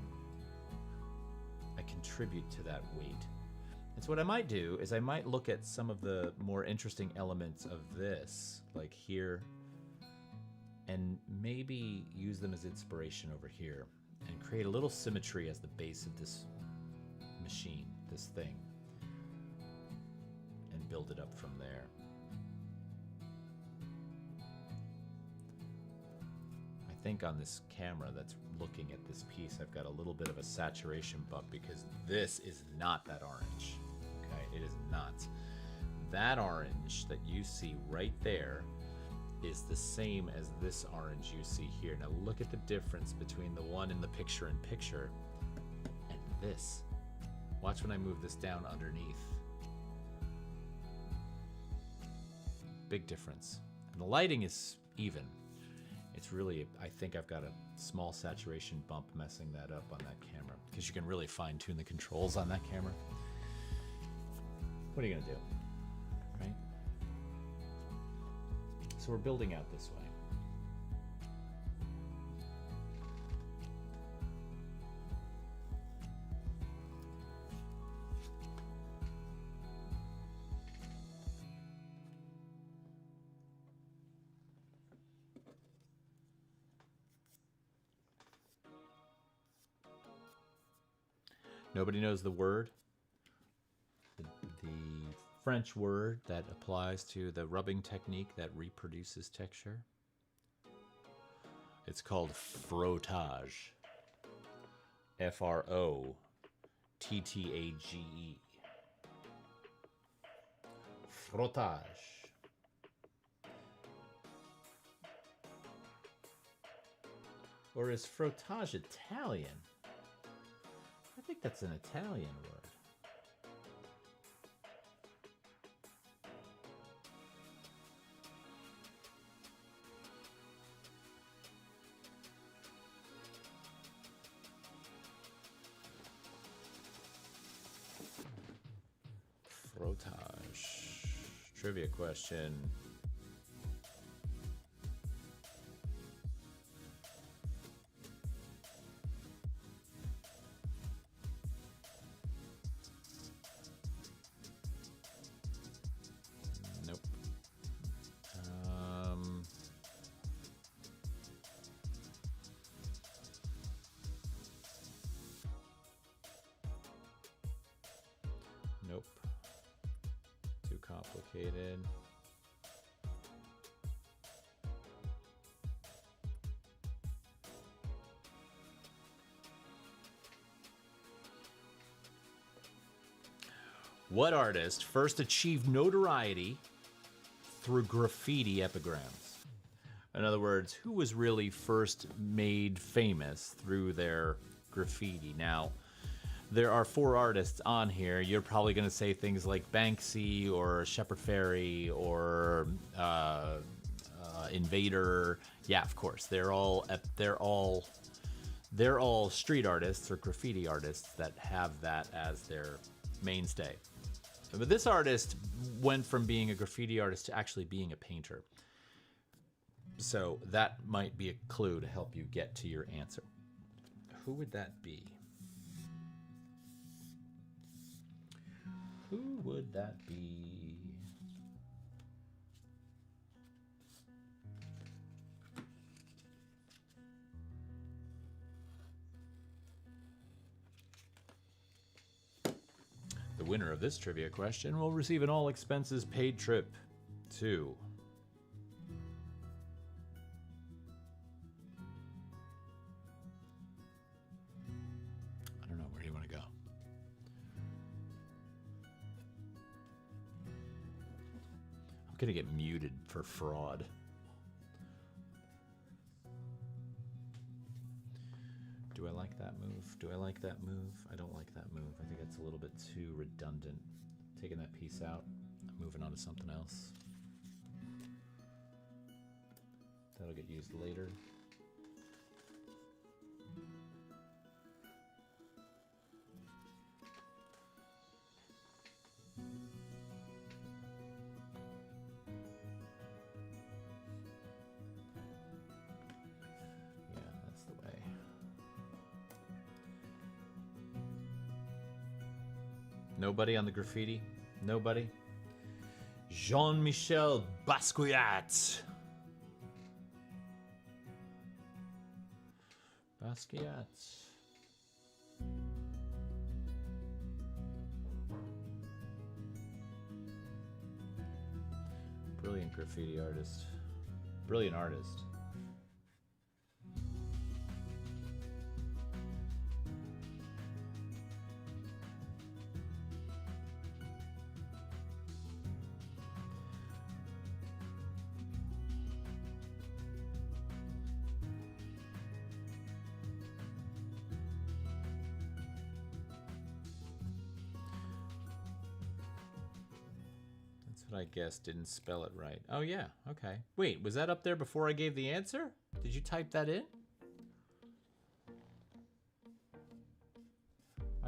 I contribute to that weight. And so what I might do is I might look at some of the more interesting elements of this, like here, and maybe use them as inspiration over here and create a little symmetry as the base of this machine, this thing, and build it up from there. I think on this camera that's looking at this piece, I've got a little bit of a saturation bump because this is not that orange. Okay, it is not. That orange that you see right there is the same as this orange you see here. Now look at the difference between the one in the picture-in-picture and this. Watch when I move this down underneath. Big difference. And the lighting is even. It's really, I think I've got a small saturation bump messing that up on that camera because you can really fine tune the controls on that camera. What are you gonna do, right? So we're building out this way. Nobody knows the word. The French word that applies to the rubbing technique that reproduces texture. It's called frottage. Frottage. Frottage. Or is frottage Italian? I think that's an Italian word. Frottage. Trivia question. Nope. Nope. Too complicated. What artist first achieved notoriety through graffiti epigrams? In other words, who was really first made famous through their graffiti? Now, there are 4 artists on here. You're probably going to say things like Banksy or Shepard Fairey or Invader. Yeah, of course. They're all street artists or graffiti artists that have that as their mainstay. But this artist went from being a graffiti artist to actually being a painter. So that might be a clue to help you get to your answer. Who would that be? Who would that be? The winner of this trivia question will receive an all expenses paid trip to I don't know, where do you want to go? I'm gonna get muted for fraud. Do I like that move? Do I like that move? I don't like that move. I think it's a little bit too redundant. Taking that piece out, I'm moving on to something else. That'll get used later. Yeah, that's the way. Nobody on the graffiti? Nobody? Jean-Michel Basquiat. Basquiat. Brilliant graffiti artist. Brilliant artist. I guess didn't spell it right. Oh yeah, okay. Wait, was that up there before I gave the answer? Did you type that in?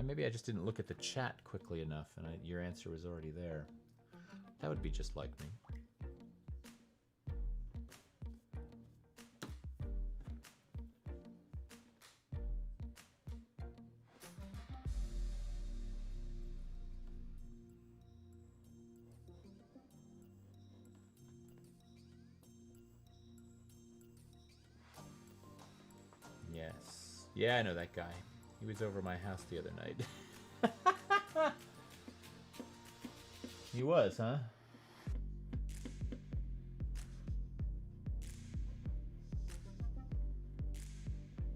Maybe I just didn't look at the chat quickly enough and your answer was already there. That would be just like me. Yes. Yeah, I know that guy. He was over my house the other night. He was, huh?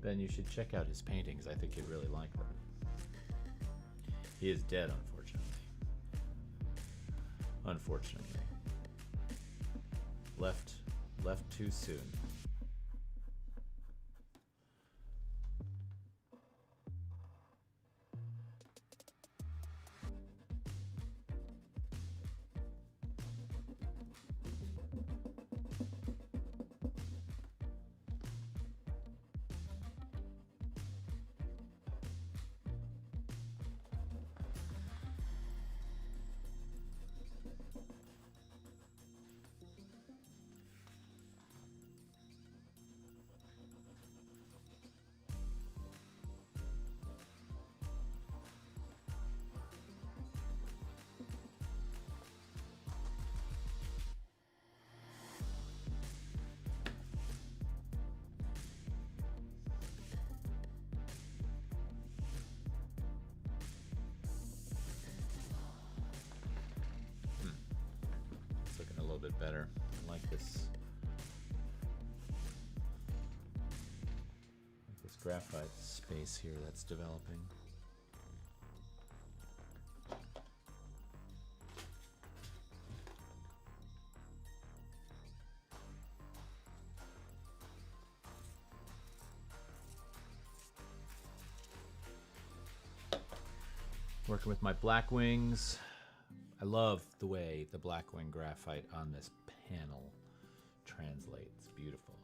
Ben, you should check out his paintings. I think you'd really like them. He is dead, unfortunately. Unfortunately. Left too soon. Bit better. I like this. This graphite space here that's developing. Working with my Blackwings. I love the way the Blackwing graphite on this panel translates. Beautiful.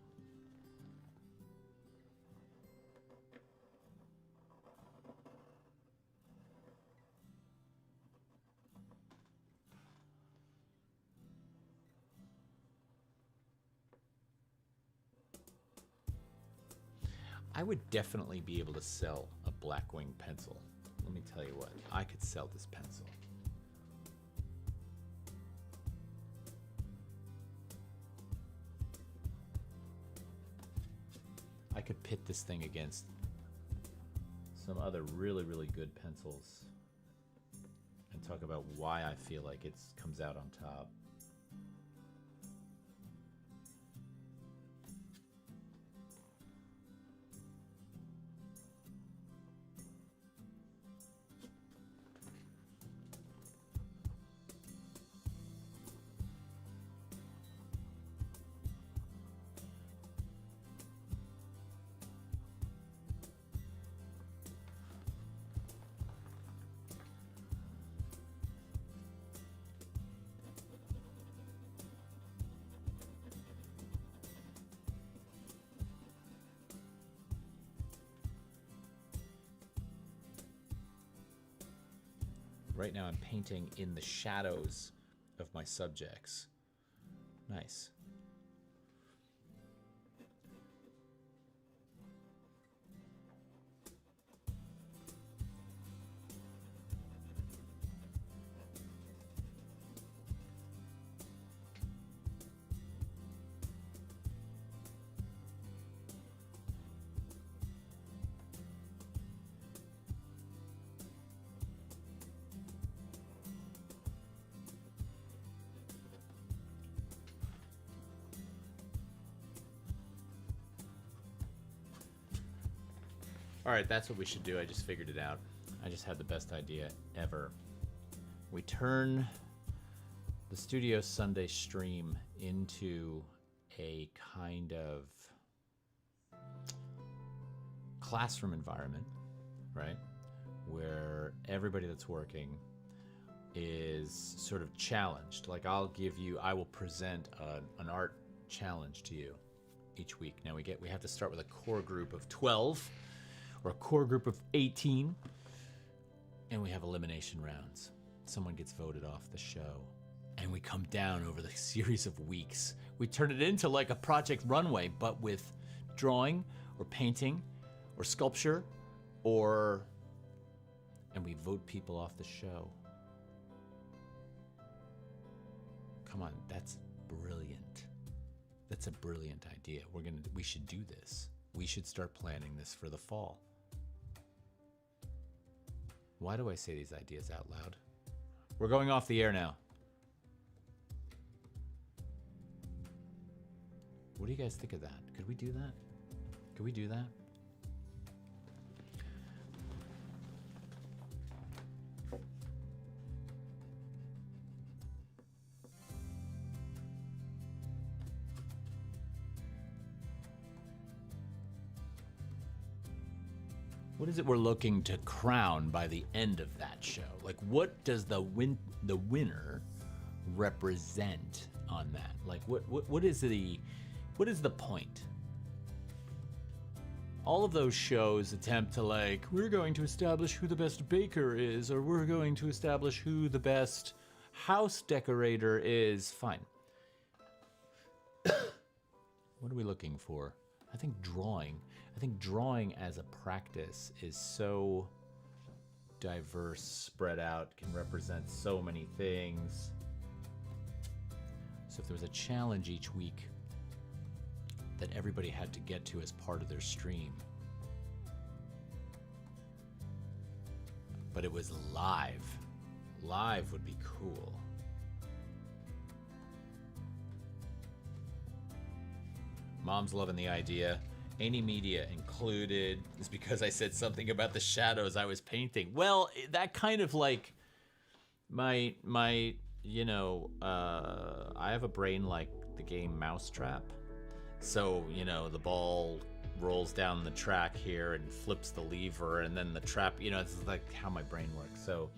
I would definitely be able to sell a Blackwing pencil. Let me tell you what, I could sell this pencil. I could pit this thing against some other really, really good pencils and talk about why I feel like it comes out on top. Right now I'm painting in the shadows of my subjects. Nice. All right, that's what we should do. I just figured it out. I just had the best idea ever. We turn the Studio Sunday stream into a kind of classroom environment, right? Where everybody that's working is sort of challenged. Like I will present an art challenge to you each week. Now we have to start with a core group of 12 or a core group of 18, and we have elimination rounds. Someone gets voted off the show, and we come down over the series of weeks. We turn it into like a Project Runway, but with drawing or painting or sculpture, and we vote people off the show. Come on, that's brilliant. That's a brilliant idea. We should do this. We should start planning this for the fall. Why do I say these ideas out loud? We're going off the air now. What do you guys think of that? Could we do that? Could we do that? What is it we're looking to crown by the end of that show? Like, what does the winner represent on that? Like, what is the point? All of those shows attempt to we're going to establish who the best baker is, or we're going to establish who the best house decorator is. Fine. What are we looking for? I think drawing as a practice is so diverse, spread out, can represent so many things. So if there was a challenge each week that everybody had to get to as part of their stream, but it was live would be cool. Mom's loving the idea. Any media included is because I said something about the shadows I was painting. Well, that kind of like I have a brain like the game Mousetrap. So, the ball rolls down the track here and flips the lever, and then the trap, it's like how my brain works. So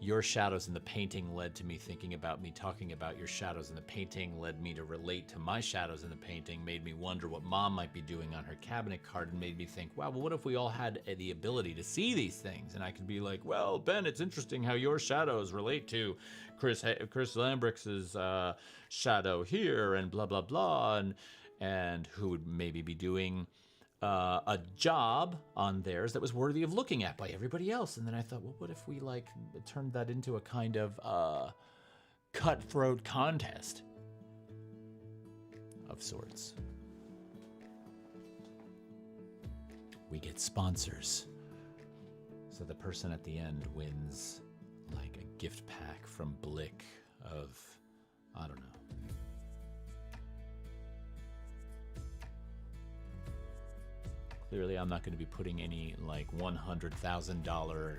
your shadows in the painting led to me thinking about me talking about your shadows in the painting, led me to relate to my shadows in the painting, made me wonder what Mom might be doing on her cabinet card, and made me think, wow, well, what if we all had the ability to see these things? And I could be like, well, Ben, it's interesting how your shadows relate to Chris Lambrick's shadow here, and blah, blah, blah, and who would maybe be doing a job on theirs that was worthy of looking at by everybody else. And then I thought, well, what if we turned that into a kind of cutthroat contest of sorts? We get sponsors, so the person at the end wins like a gift pack from Blick of, I don't know, clearly I'm not going to be putting any like $100,000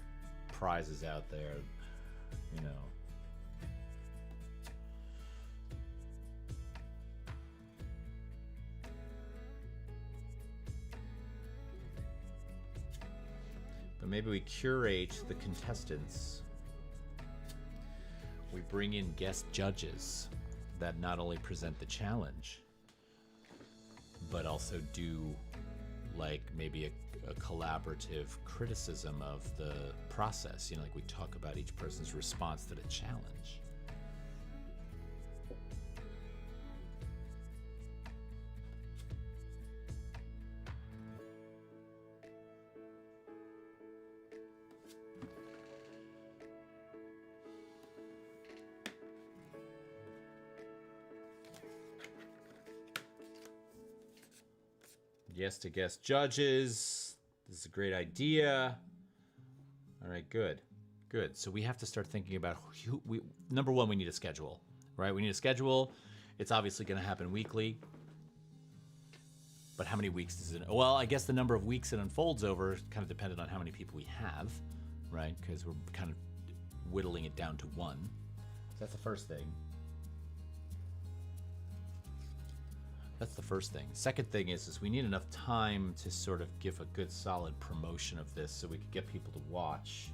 prizes out there, But maybe we curate the contestants. We bring in guest judges that not only present the challenge, but also do like maybe a collaborative criticism of the process. Like we talk about each person's response to the challenge. Yes to guest judges. This is a great idea. All right, good. So we have to start thinking about number one, we need a schedule, right? We need a schedule. It's obviously going to happen weekly. But how many weeks does it? Well, I guess the number of weeks it unfolds over is kind of dependent on how many people we have, right? Because we're kind of whittling it down to one. So that's the first thing. Second thing is we need enough time to sort of give a good solid promotion of this so we could get people to watch.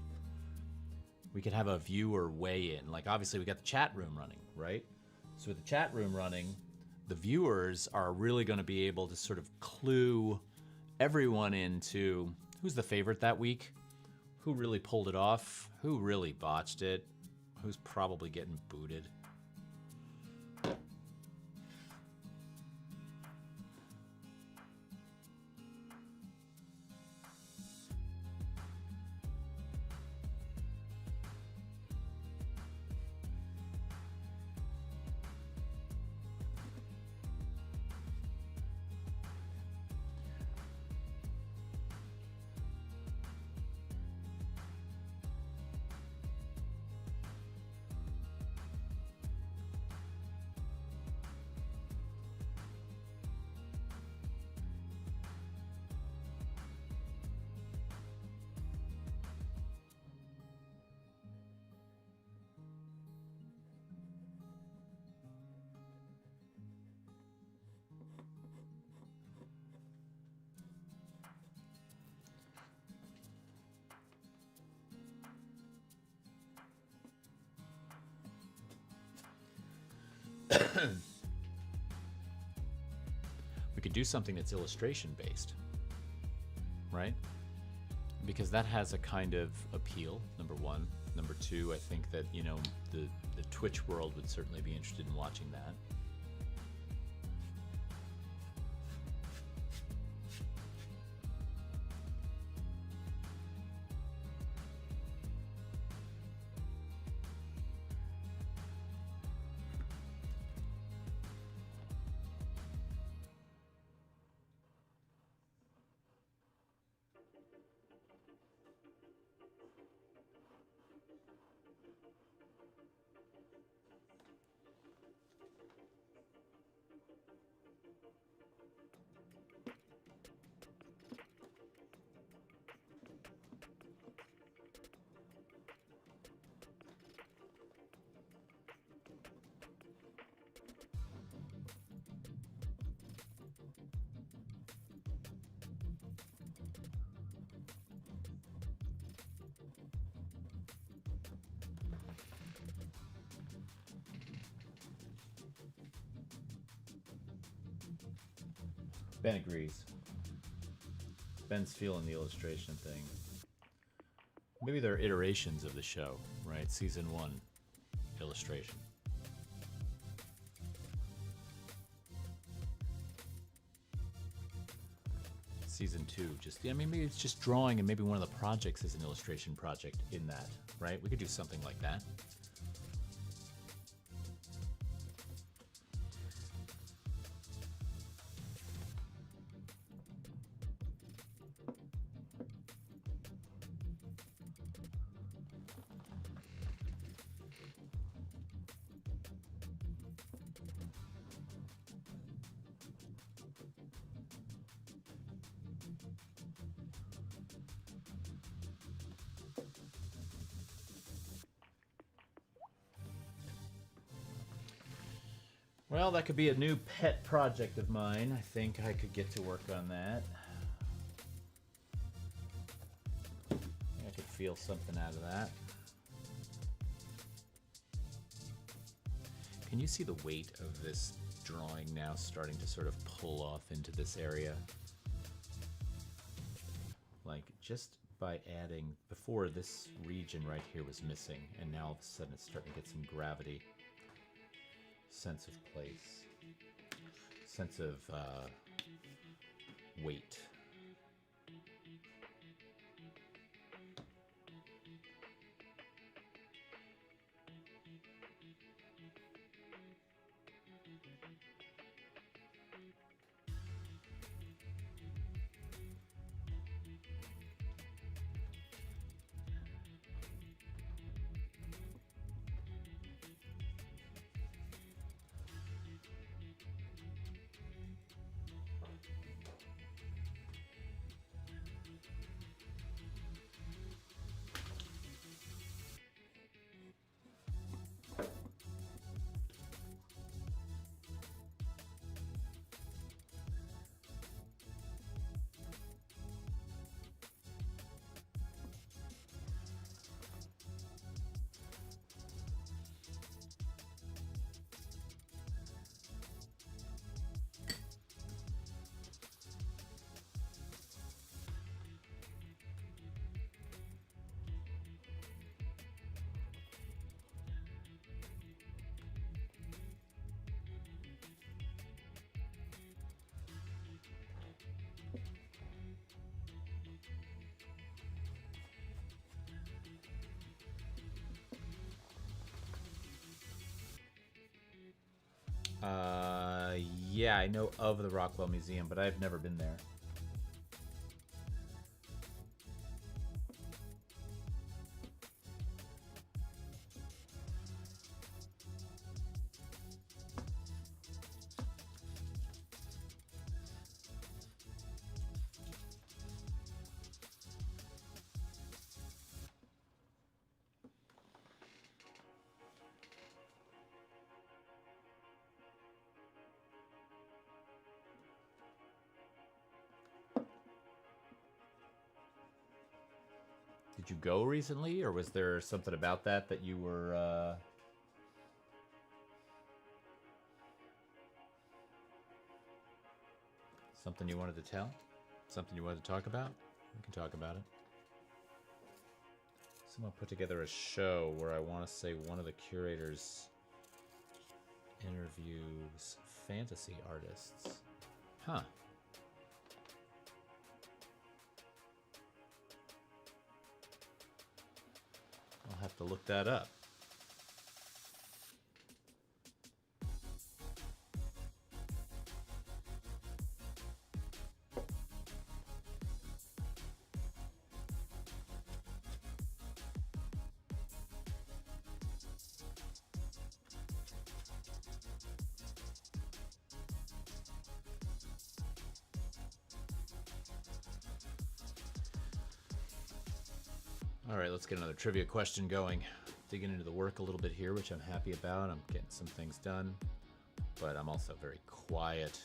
We could have a viewer weigh in. Like obviously we got the chat room running, right? So with the chat room running, the viewers are really going to be able to sort of clue everyone into who's the favorite that week, who really pulled it off, who really botched it, who's probably getting booted. We could do something that's illustration based, right? Because that has a kind of appeal, number one. Number two, I think that, the Twitch world would certainly be interested in watching that. Ben agrees. Ben's feeling the illustration thing. Maybe they're iterations of the show, right? Season 1, illustration. Season 2, just, I mean, maybe it's just drawing, and maybe one of the projects is an illustration project in that, right? We could do something like that. Well, that could be a new pet project of mine. I think I could get to work on that. I could feel something out of that. Can you see the weight of this drawing now starting to sort of pull off into this area? Like, just by adding, before this region right here was missing, and now all of a sudden it's starting to get some gravity. Sense of place, sense of weight. Yeah, I know of the Rockwell Museum, but I've never been there. Did you go recently, or was there something about that that you were something you wanted to tell? Something you wanted to talk about? We can talk about it. Someone put together a show where I want to say one of the curators interviews fantasy artists. Huh. I'll have to look that up. All right, let's get another trivia question going. Digging into the work a little bit here, which I'm happy about. I'm getting some things done, but I'm also very quiet.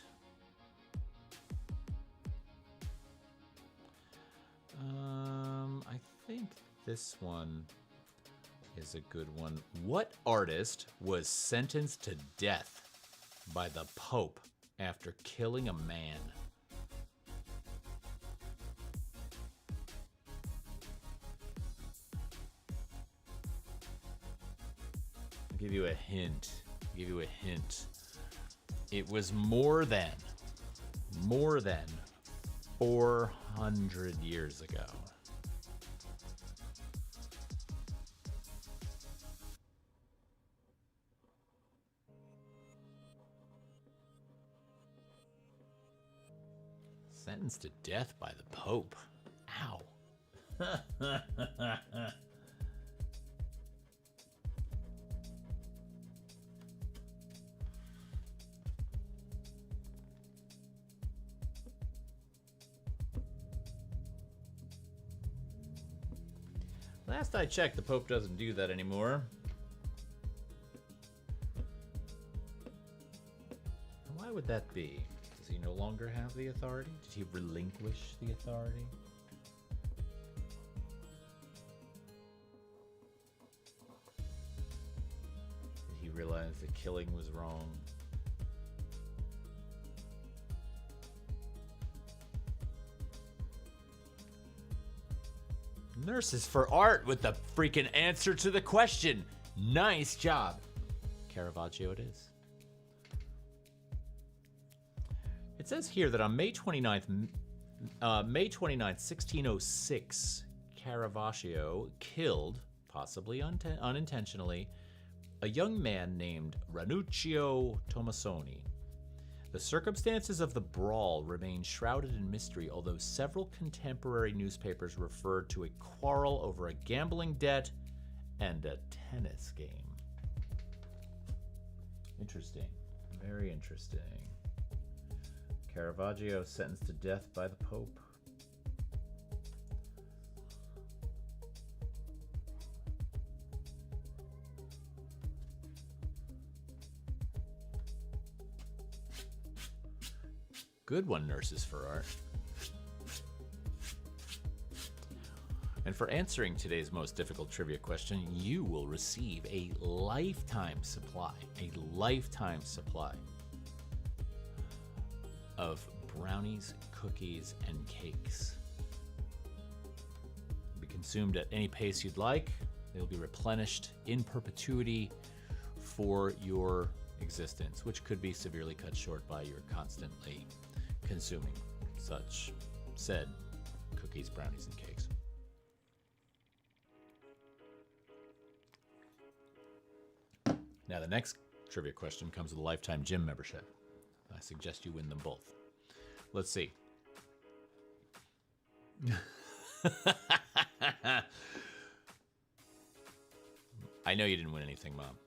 I think this one is a good one. What artist was sentenced to death by the Pope after killing a man? give you a hint. Give you a hint. It was more than 400 years ago. Sentenced to death by the Pope. Ow. Last I checked, the Pope doesn't do that anymore. Why would that be? Does he no longer have the authority? Did he relinquish the authority? Did he realize that killing was wrong? Nurses for Art with the freaking answer to the question. Nice job. Caravaggio it is. It says here that on May 29th, 1606, Caravaggio killed, possibly unintentionally, a young man named Ranuccio Tomasoni. The circumstances of the brawl remain shrouded in mystery, although several contemporary newspapers referred to a quarrel over a gambling debt and a tennis game. Interesting. Very interesting. Caravaggio sentenced to death by the Pope. Good one, Nurses for Art. And for answering today's most difficult trivia question, you will receive a lifetime supply of brownies, cookies, and cakes. They'll be consumed at any pace you'd like. They'll be replenished in perpetuity for your existence, which could be severely cut short by your constantly consuming such said cookies, brownies, and cakes. Now, the next trivia question comes with a lifetime gym membership. I suggest you win them both. Let's see. I know you didn't win anything, Mom.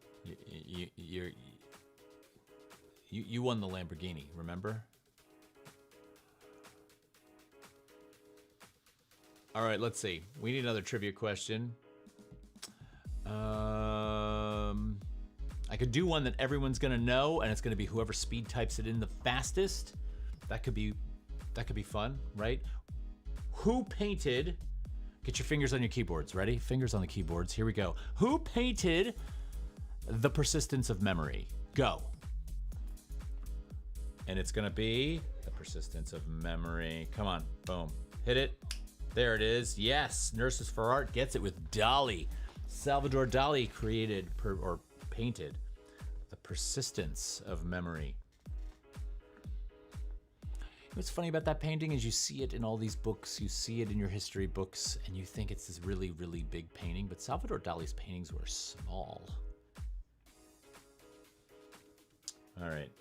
You won the Lamborghini, remember? All right, let's see. We need another trivia question. I could do one that everyone's gonna know, and it's gonna be whoever speed types it in the fastest. That could be fun, right? Who painted? Get your fingers on your keyboards. Ready? Fingers on the keyboards. Here we go. Who painted The Persistence of Memory? Go. And it's gonna be The Persistence of Memory. Come on, boom, hit it. There it is. Yes, Nurses for Art gets it with Dali. Salvador Dali created or painted The Persistence of Memory. What's funny about that painting is you see it in all these books, you see it in your history books, and you think it's this really, really big painting, but Salvador Dali's paintings were small. All right.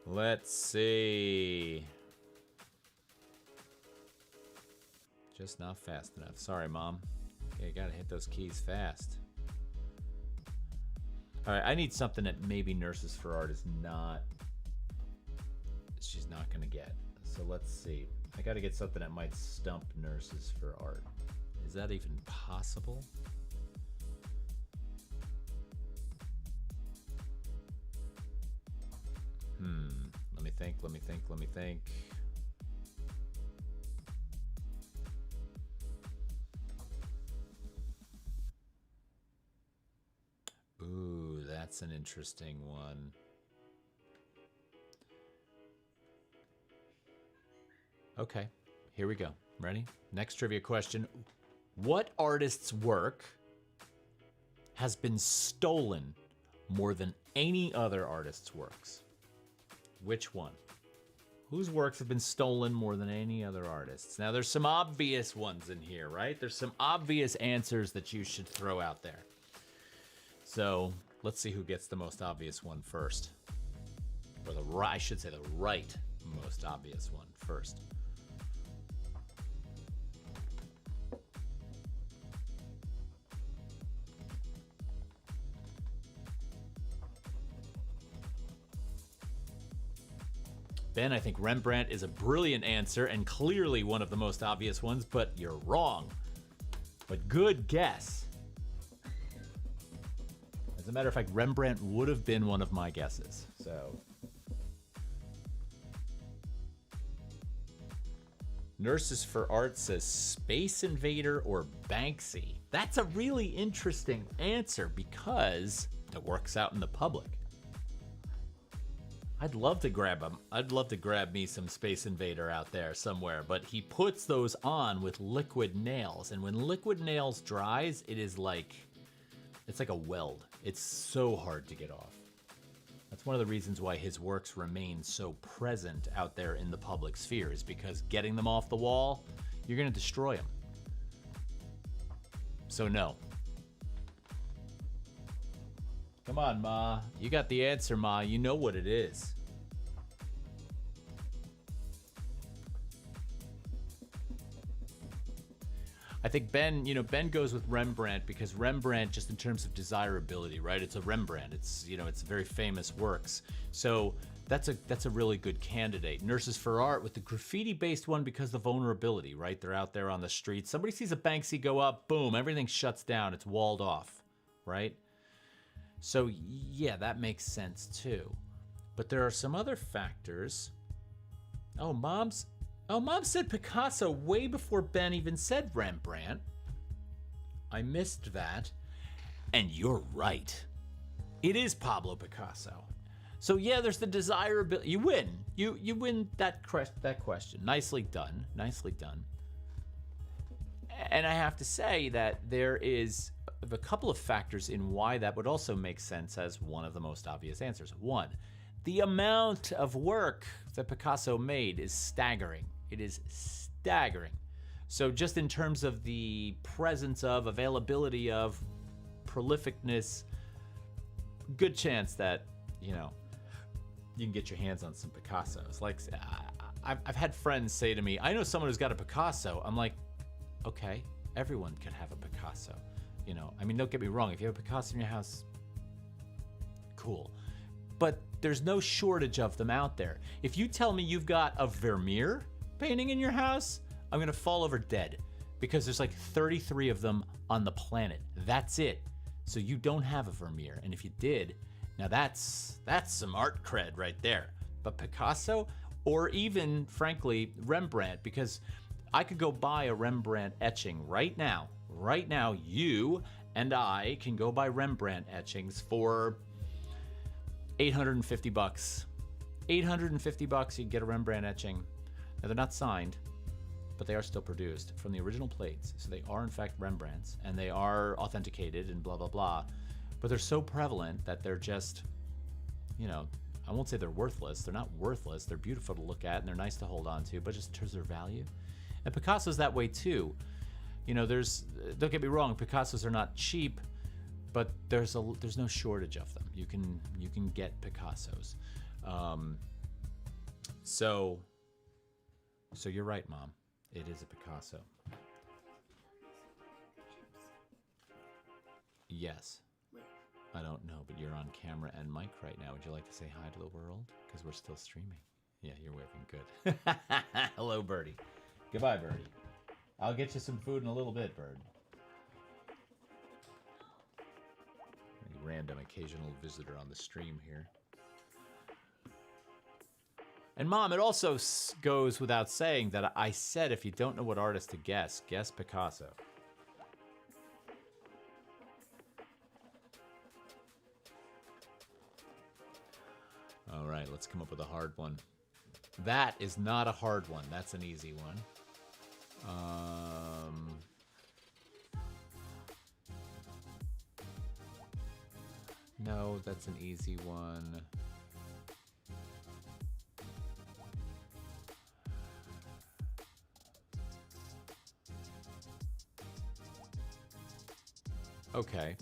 Let's see. Just not fast enough. Sorry, Mom. Okay, gotta hit those keys fast. All right, I need something that maybe Nurses for Art is not. She's not gonna get. So let's see. I gotta get something that might stump Nurses for Art. Is that even possible? Let me think. Ooh, that's an interesting one. Okay, here we go. Ready? Next trivia question. What artist's work has been stolen more than any other artist's works? Which one? Whose works have been stolen more than any other artists? Now, there's some obvious ones in here, right? There's some obvious answers that you should throw out there. So let's see who gets the most obvious one first. Or I should say the right most obvious one first. Ben, I think Rembrandt is a brilliant answer and clearly one of the most obvious ones, but you're wrong. But good guess. As a matter of fact, Rembrandt would have been one of my guesses. So, Nurses for Art says Space Invader or Banksy. That's a really interesting answer because it works out in the public. I'd love to grab him. I'd love to grab me some Space Invader out there somewhere, but he puts those on with liquid nails, and when liquid nails dries, it's like a weld. It's so hard to get off. That's one of the reasons why his works remain so present out there in the public sphere, is because getting them off the wall, you're going to destroy them. So no. Come on, Ma. You got the answer, Ma. You know what it is. I think Ben goes with Rembrandt because Rembrandt, just in terms of desirability, right? It's a Rembrandt. It's very famous works. So that's a really good candidate. Nurses for Art with the graffiti-based one because of the vulnerability, right? They're out there on the street. Somebody sees a Banksy go up, boom, everything shuts down. It's walled off, right? So yeah, that makes sense too. But there are some other factors. Mom said Picasso way before Ben even said Rembrandt. I missed that. And you're right. It is Pablo Picasso. So yeah, there's the desirability. You win. You win that question. Nicely done. Nicely done. And I have to say that there is a couple of factors in why that would also make sense as one of the most obvious answers. One, the amount of work that Picasso made is staggering. It is staggering. So just in terms of the presence of, availability of, prolificness, good chance that, you can get your hands on some Picassos. Like, I've had friends say to me, I know someone who's got a Picasso. I'm like, okay, everyone can have a Picasso. Don't get me wrong. If you have a Picasso in your house, cool. But there's no shortage of them out there. If you tell me you've got a Vermeer painting in your house, I'm gonna fall over dead because there's like 33 of them on the planet. That's it. So you don't have a Vermeer, and if you did, now that's some art cred right there. But Picasso, or even frankly Rembrandt, because I could go buy a Rembrandt etching right now. Right now, you and I can go buy Rembrandt etchings for $850. $850, you get a Rembrandt etching. Now, they're not signed, but they are still produced from the original plates. So they are, in fact, Rembrandts, and they are authenticated and blah, blah, blah. But they're so prevalent that they're just, I won't say they're worthless. They're not worthless. They're beautiful to look at, and they're nice to hold on to, but just in terms of their value. And Picasso's that way, too. Don't get me wrong, Picassos are not cheap, but there's no shortage of them. You can get Picassos. So you're right, Mom. It is a Picasso. Yes. I don't know, but you're on camera and mic right now. Would you like to say hi to the world? Because we're still streaming. Yeah, you're waving. Good. Hello, Birdie. Goodbye, Birdie. I'll get you some food in a little bit, Bird. A random occasional visitor on the stream here. And Mom, it also goes without saying that I said if you don't know what artist to guess Picasso. All right, let's come up with a hard one. That is not a hard one. That's an easy one. No, that's an easy one. Okay.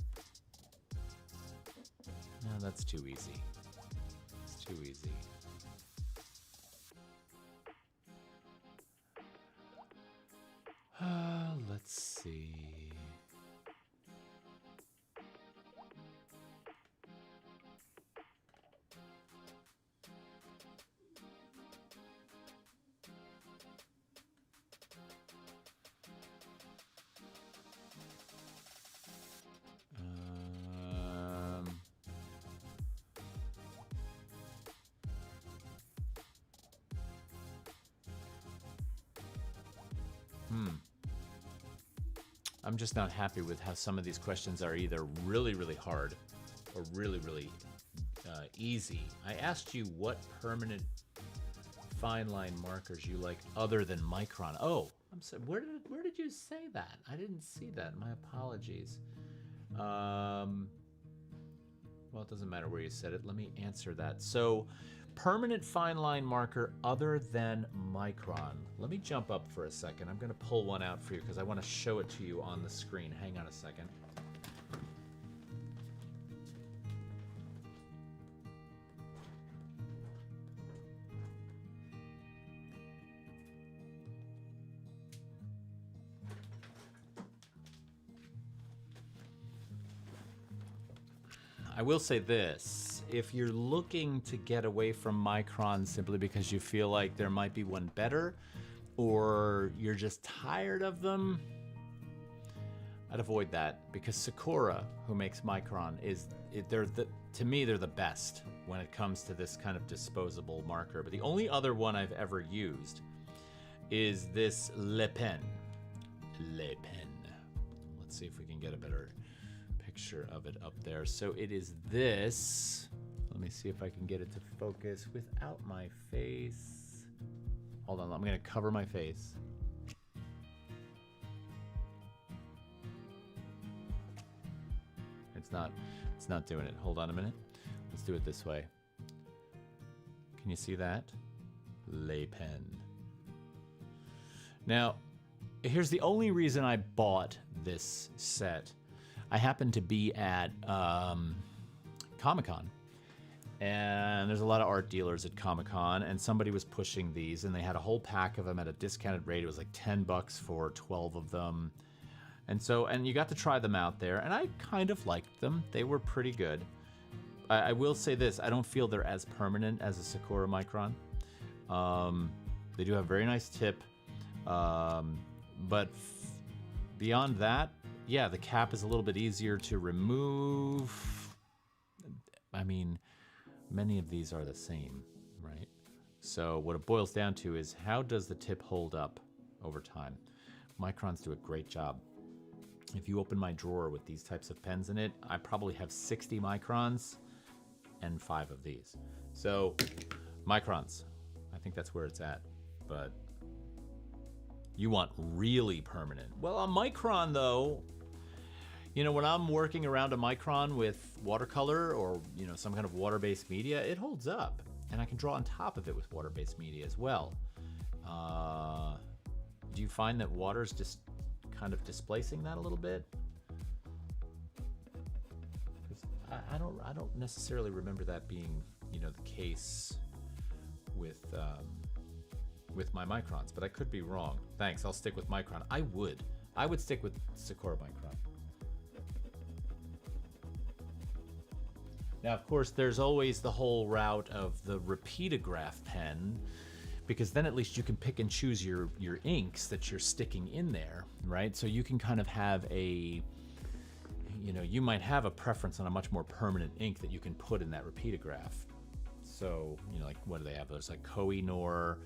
No, that's too easy. It's too easy. Let's see. I'm just not happy with how some of these questions are either really, really hard or really, really easy. I asked you what permanent fine line markers you like other than Micron. Oh, I'm sorry. Where did you say that? I didn't see that. My apologies. Well, it doesn't matter where you said it. Let me answer that. So, permanent fine line marker other than Micron. Let me jump up for a second. I'm going to pull one out for you because I want to show it to you on the screen. Hang on a second. I will say this. If you're looking to get away from Micron simply because you feel like there might be one better, or you're just tired of them, I'd avoid that, because Sakura, who makes Micron, to me they're the best when it comes to this kind of disposable marker. But the only other one I've ever used is this Le Pen. Le Pen. Let's see if we can get a better picture of it up there. So it is this. Let me see if I can get it to focus without my face. Hold on, I'm going to cover my face. It's not doing it. Hold on a minute. Let's do it this way. Can you see that? Le Pen. Now, here's the only reason I bought this set. I happened to be at Comic-Con, and there's a lot of art dealers at Comic-Con, and somebody was pushing these, and they had a whole pack of them at a discounted rate. It was like $10 for 12 of them. And you got to try them out there, and I kind of liked them. They were pretty good. I will say this, I don't feel they're as permanent as a Sakura Micron. They do have a very nice tip, but beyond that, yeah, the cap is a little bit easier to remove. I mean, many of these are the same, right? So what it boils down to is, how does the tip hold up over time? Microns do a great job. If you open my drawer with these types of pens in it, I probably have 60 Microns and 5 of these. So, Microns, I think that's where it's at. But you want really permanent. Well, a Micron, though, you know, when I'm working around a Micron with watercolor or, you know, some kind of water-based media, it holds up. And I can draw on top of it with water-based media as well. Do you find that water's just kind of displacing that a little bit? I don't necessarily remember that being, you know, the case with my Microns, but I could be wrong. Thanks, I'll stick with Micron. I would stick with Sakura Micron. Now, of course, there's always the whole route of the Repeatograph pen, because then at least you can pick and choose your inks that you're sticking in there, right? So you can kind of have a, you know, you might have a preference on a much more permanent ink that you can put in that Repeatograph. So, you know, like, what do they have? There's like Koh-i-Noor,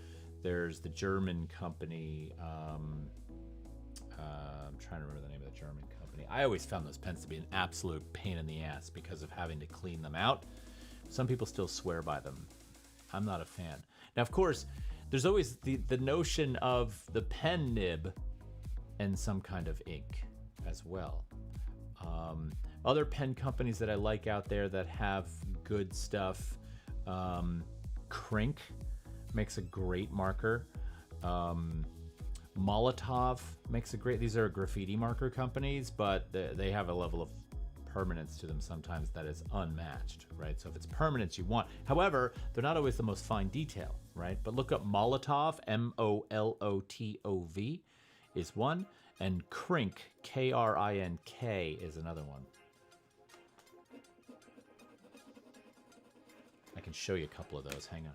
there's the German company, I'm trying to remember the name of the German company. I always found those pens to be an absolute pain in the ass because of having to clean them out. Some people still swear by them. I'm not a fan. Now, of course, there's always the notion of the pen nib and some kind of ink as well. Other pen companies that I like out there that have good stuff, Krink makes a great marker. Molotov makes a great, these are graffiti marker companies, but they have a level of permanence to them sometimes that is unmatched, right? So if it's permanence you want, however, they're not always the most fine detail, right? But look up Molotov, Molotov is one, and Krink, Krink is another one. I can show you a couple of those, hang on.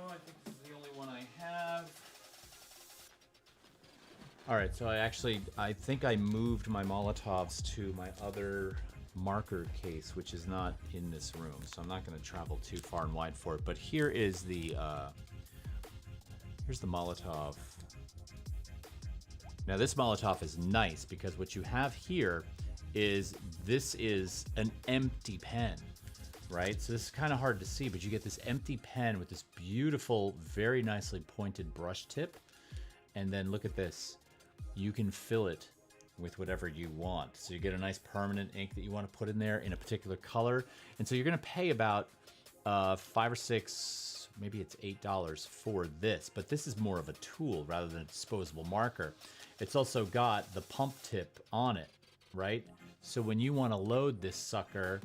I think this is the only one I have. All right, so I think I moved my Molotovs to my other marker case, which is not in this room, so I'm not going to travel too far and wide for it. But here is here's the Molotov. Now this Molotov is nice because what you have here is this is an empty pen. Right, so this is kind of hard to see, but you get this empty pen with this beautiful, very nicely pointed brush tip, and then look at this. You can fill it with whatever you want. So you get a nice permanent ink that you want to put in there in a particular color, and so you're going to pay about $5 or $6, maybe it's $8 for this, but this is more of a tool rather than a disposable marker. It's also got the pump tip on it, right? So when you want to load this sucker,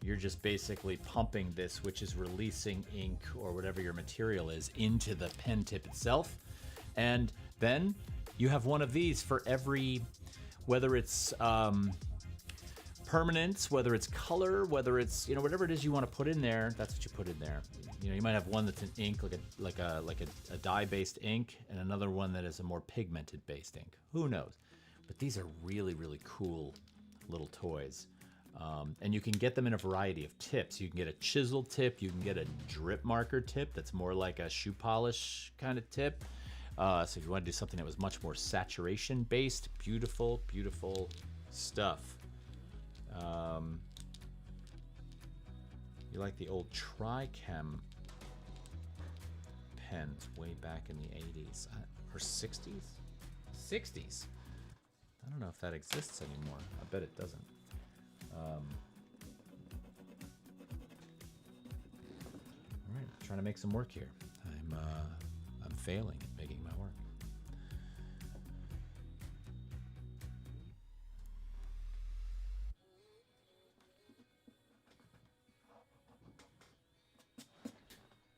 you're just basically pumping this, which is releasing ink or whatever your material is into the pen tip itself. And then you have one of these for every, whether it's permanence, whether it's color, whether it's, you know, whatever it is you want to put in there, that's what you put in there. You know, you might have one that's an ink, like a dye-based ink, and another one that is a more pigmented based ink. Who knows? But these are really, really cool little toys. And you can get them in a variety of tips. You can get a chisel tip, you can get a drip marker tip that's more like a shoe polish kind of tip. So if you want to do something that was much more saturation based, beautiful, beautiful stuff. You like the old Trichem pens way back in the 80s or 60s? 60s. I don't know if that exists anymore. I bet it doesn't. All right, trying to make some work here. I'm failing at making my work.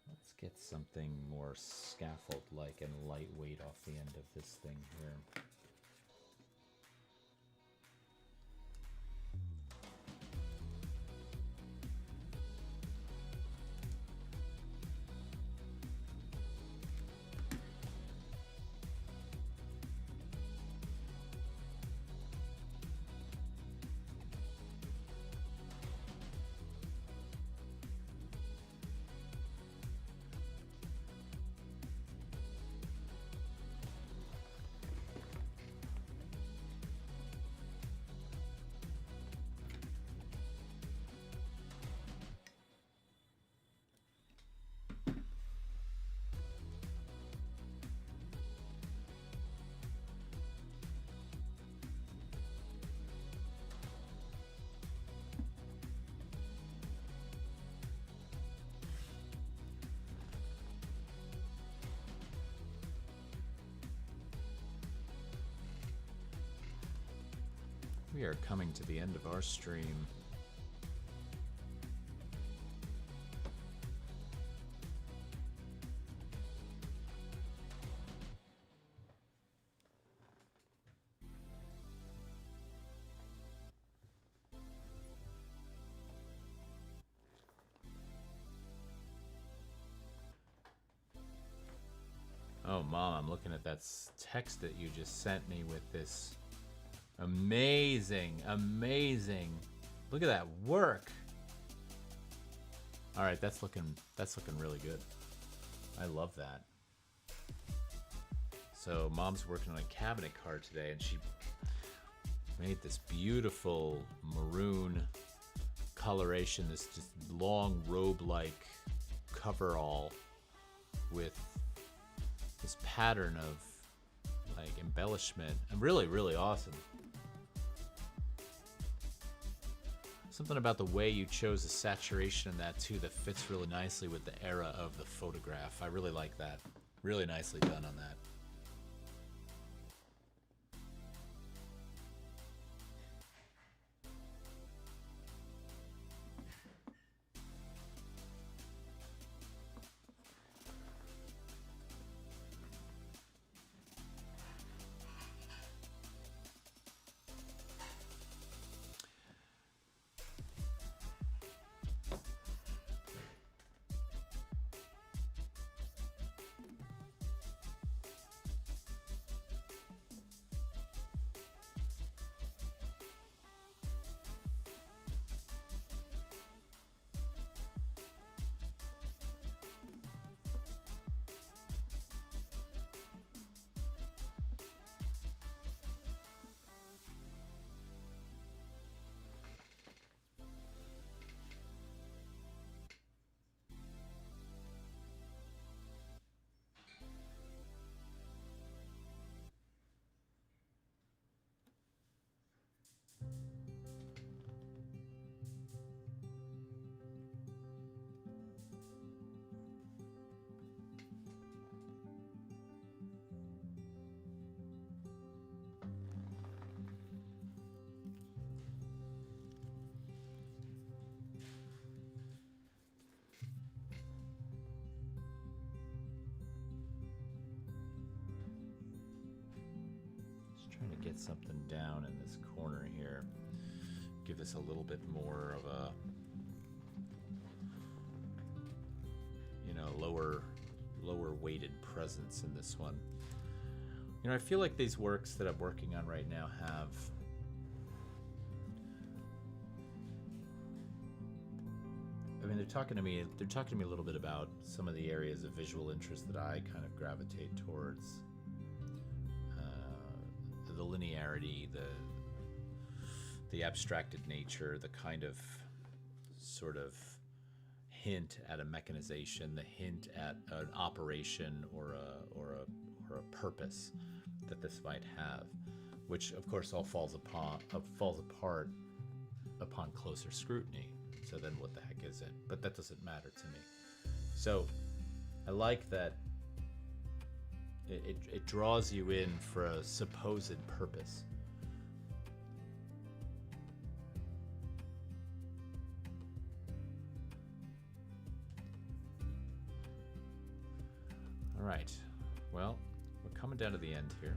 Let's get something more scaffold-like and lightweight off the end of this thing here. We are coming to the end of our stream. Mom, I'm looking at that text that you just sent me with this amazing, amazing. Look at that work. All right, that's looking really good. I love that. So Mom's working on a cabinet card today, and she made this beautiful maroon coloration, this just long robe-like coverall with this pattern of like embellishment, and really, really awesome. Something about the way you chose the saturation in that too that fits really nicely with the era of the photograph. I really like that. Really nicely done on that. Trying to get something down in this corner here. Give this a little bit more of a, you know, lower weighted presence in this one. You know, I feel like these works that I'm working on right now have they're talking to me a little bit about some of the areas of visual interest that I kind of gravitate towards. The linearity, the abstracted nature, the kind of sort of hint at a mechanization, the hint at an operation or a purpose that this might have, which of course all falls apart upon closer scrutiny. So then what the heck is it? But that doesn't matter to me. So I like that it draws you in for a supposed purpose. All right, well, we're coming down to the end here.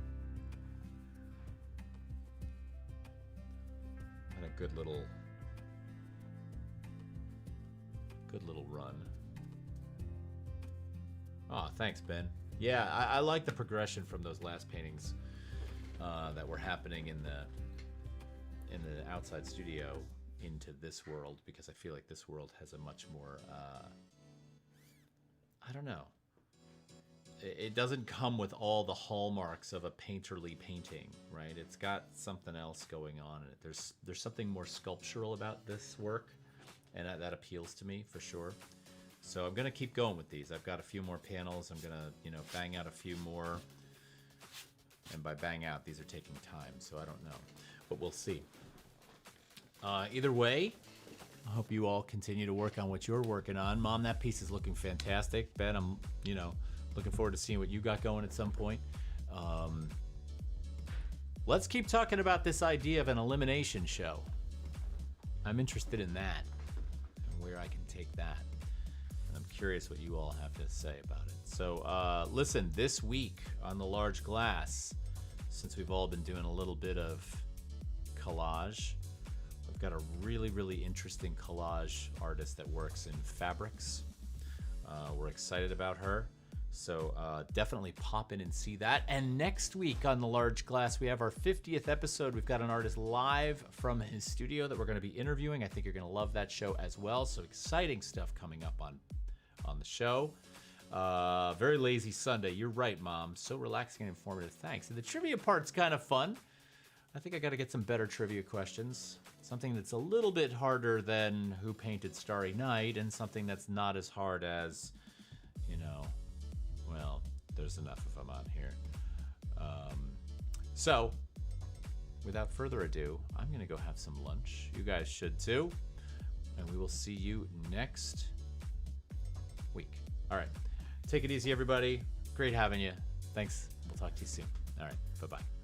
Had a good little run. Oh, thanks, Ben. Yeah, I like the progression from those last paintings that were happening in the outside studio into this world, because I feel like this world has a much more I don't know. It doesn't come with all the hallmarks of a painterly painting, right? It's got something else going on in it. There's something more sculptural about this work, and that appeals to me for sure. So I'm gonna keep going with these. I've got a few more panels. I'm gonna, bang out a few more. And by bang out, these are taking time, so I don't know, but we'll see. Either way, I hope you all continue to work on what you're working on. Mom, that piece is looking fantastic. Ben, I'm, looking forward to seeing what you got going at some point. Let's keep talking about this idea of an elimination show. I'm interested in that and where I can take that. And I'm curious what you all have to say about it. So listen, this week on The Large Glass, since we've all been doing a little bit of collage, we've got a really, really interesting collage artist that works in fabrics. We're excited about her. So definitely pop in and see that. And next week on the Large Glass, we have our 50th episode. We've got an artist live from his studio that we're going to be interviewing. I think you're going to love that show as well. So exciting stuff coming up on the show. Very lazy Sunday. You're right, Mom. So relaxing and informative. Thanks. And the trivia part's kind of fun. I think I got to get some better trivia questions. Something that's a little bit harder than Who Painted Starry Night, and something that's not as hard as, well, there's enough of them on here. So, without further ado, I'm going to go have some lunch. You guys should too. And we will see you next week. All right. Take it easy, everybody. Great having you. Thanks. We'll talk to you soon. All right. Bye-bye.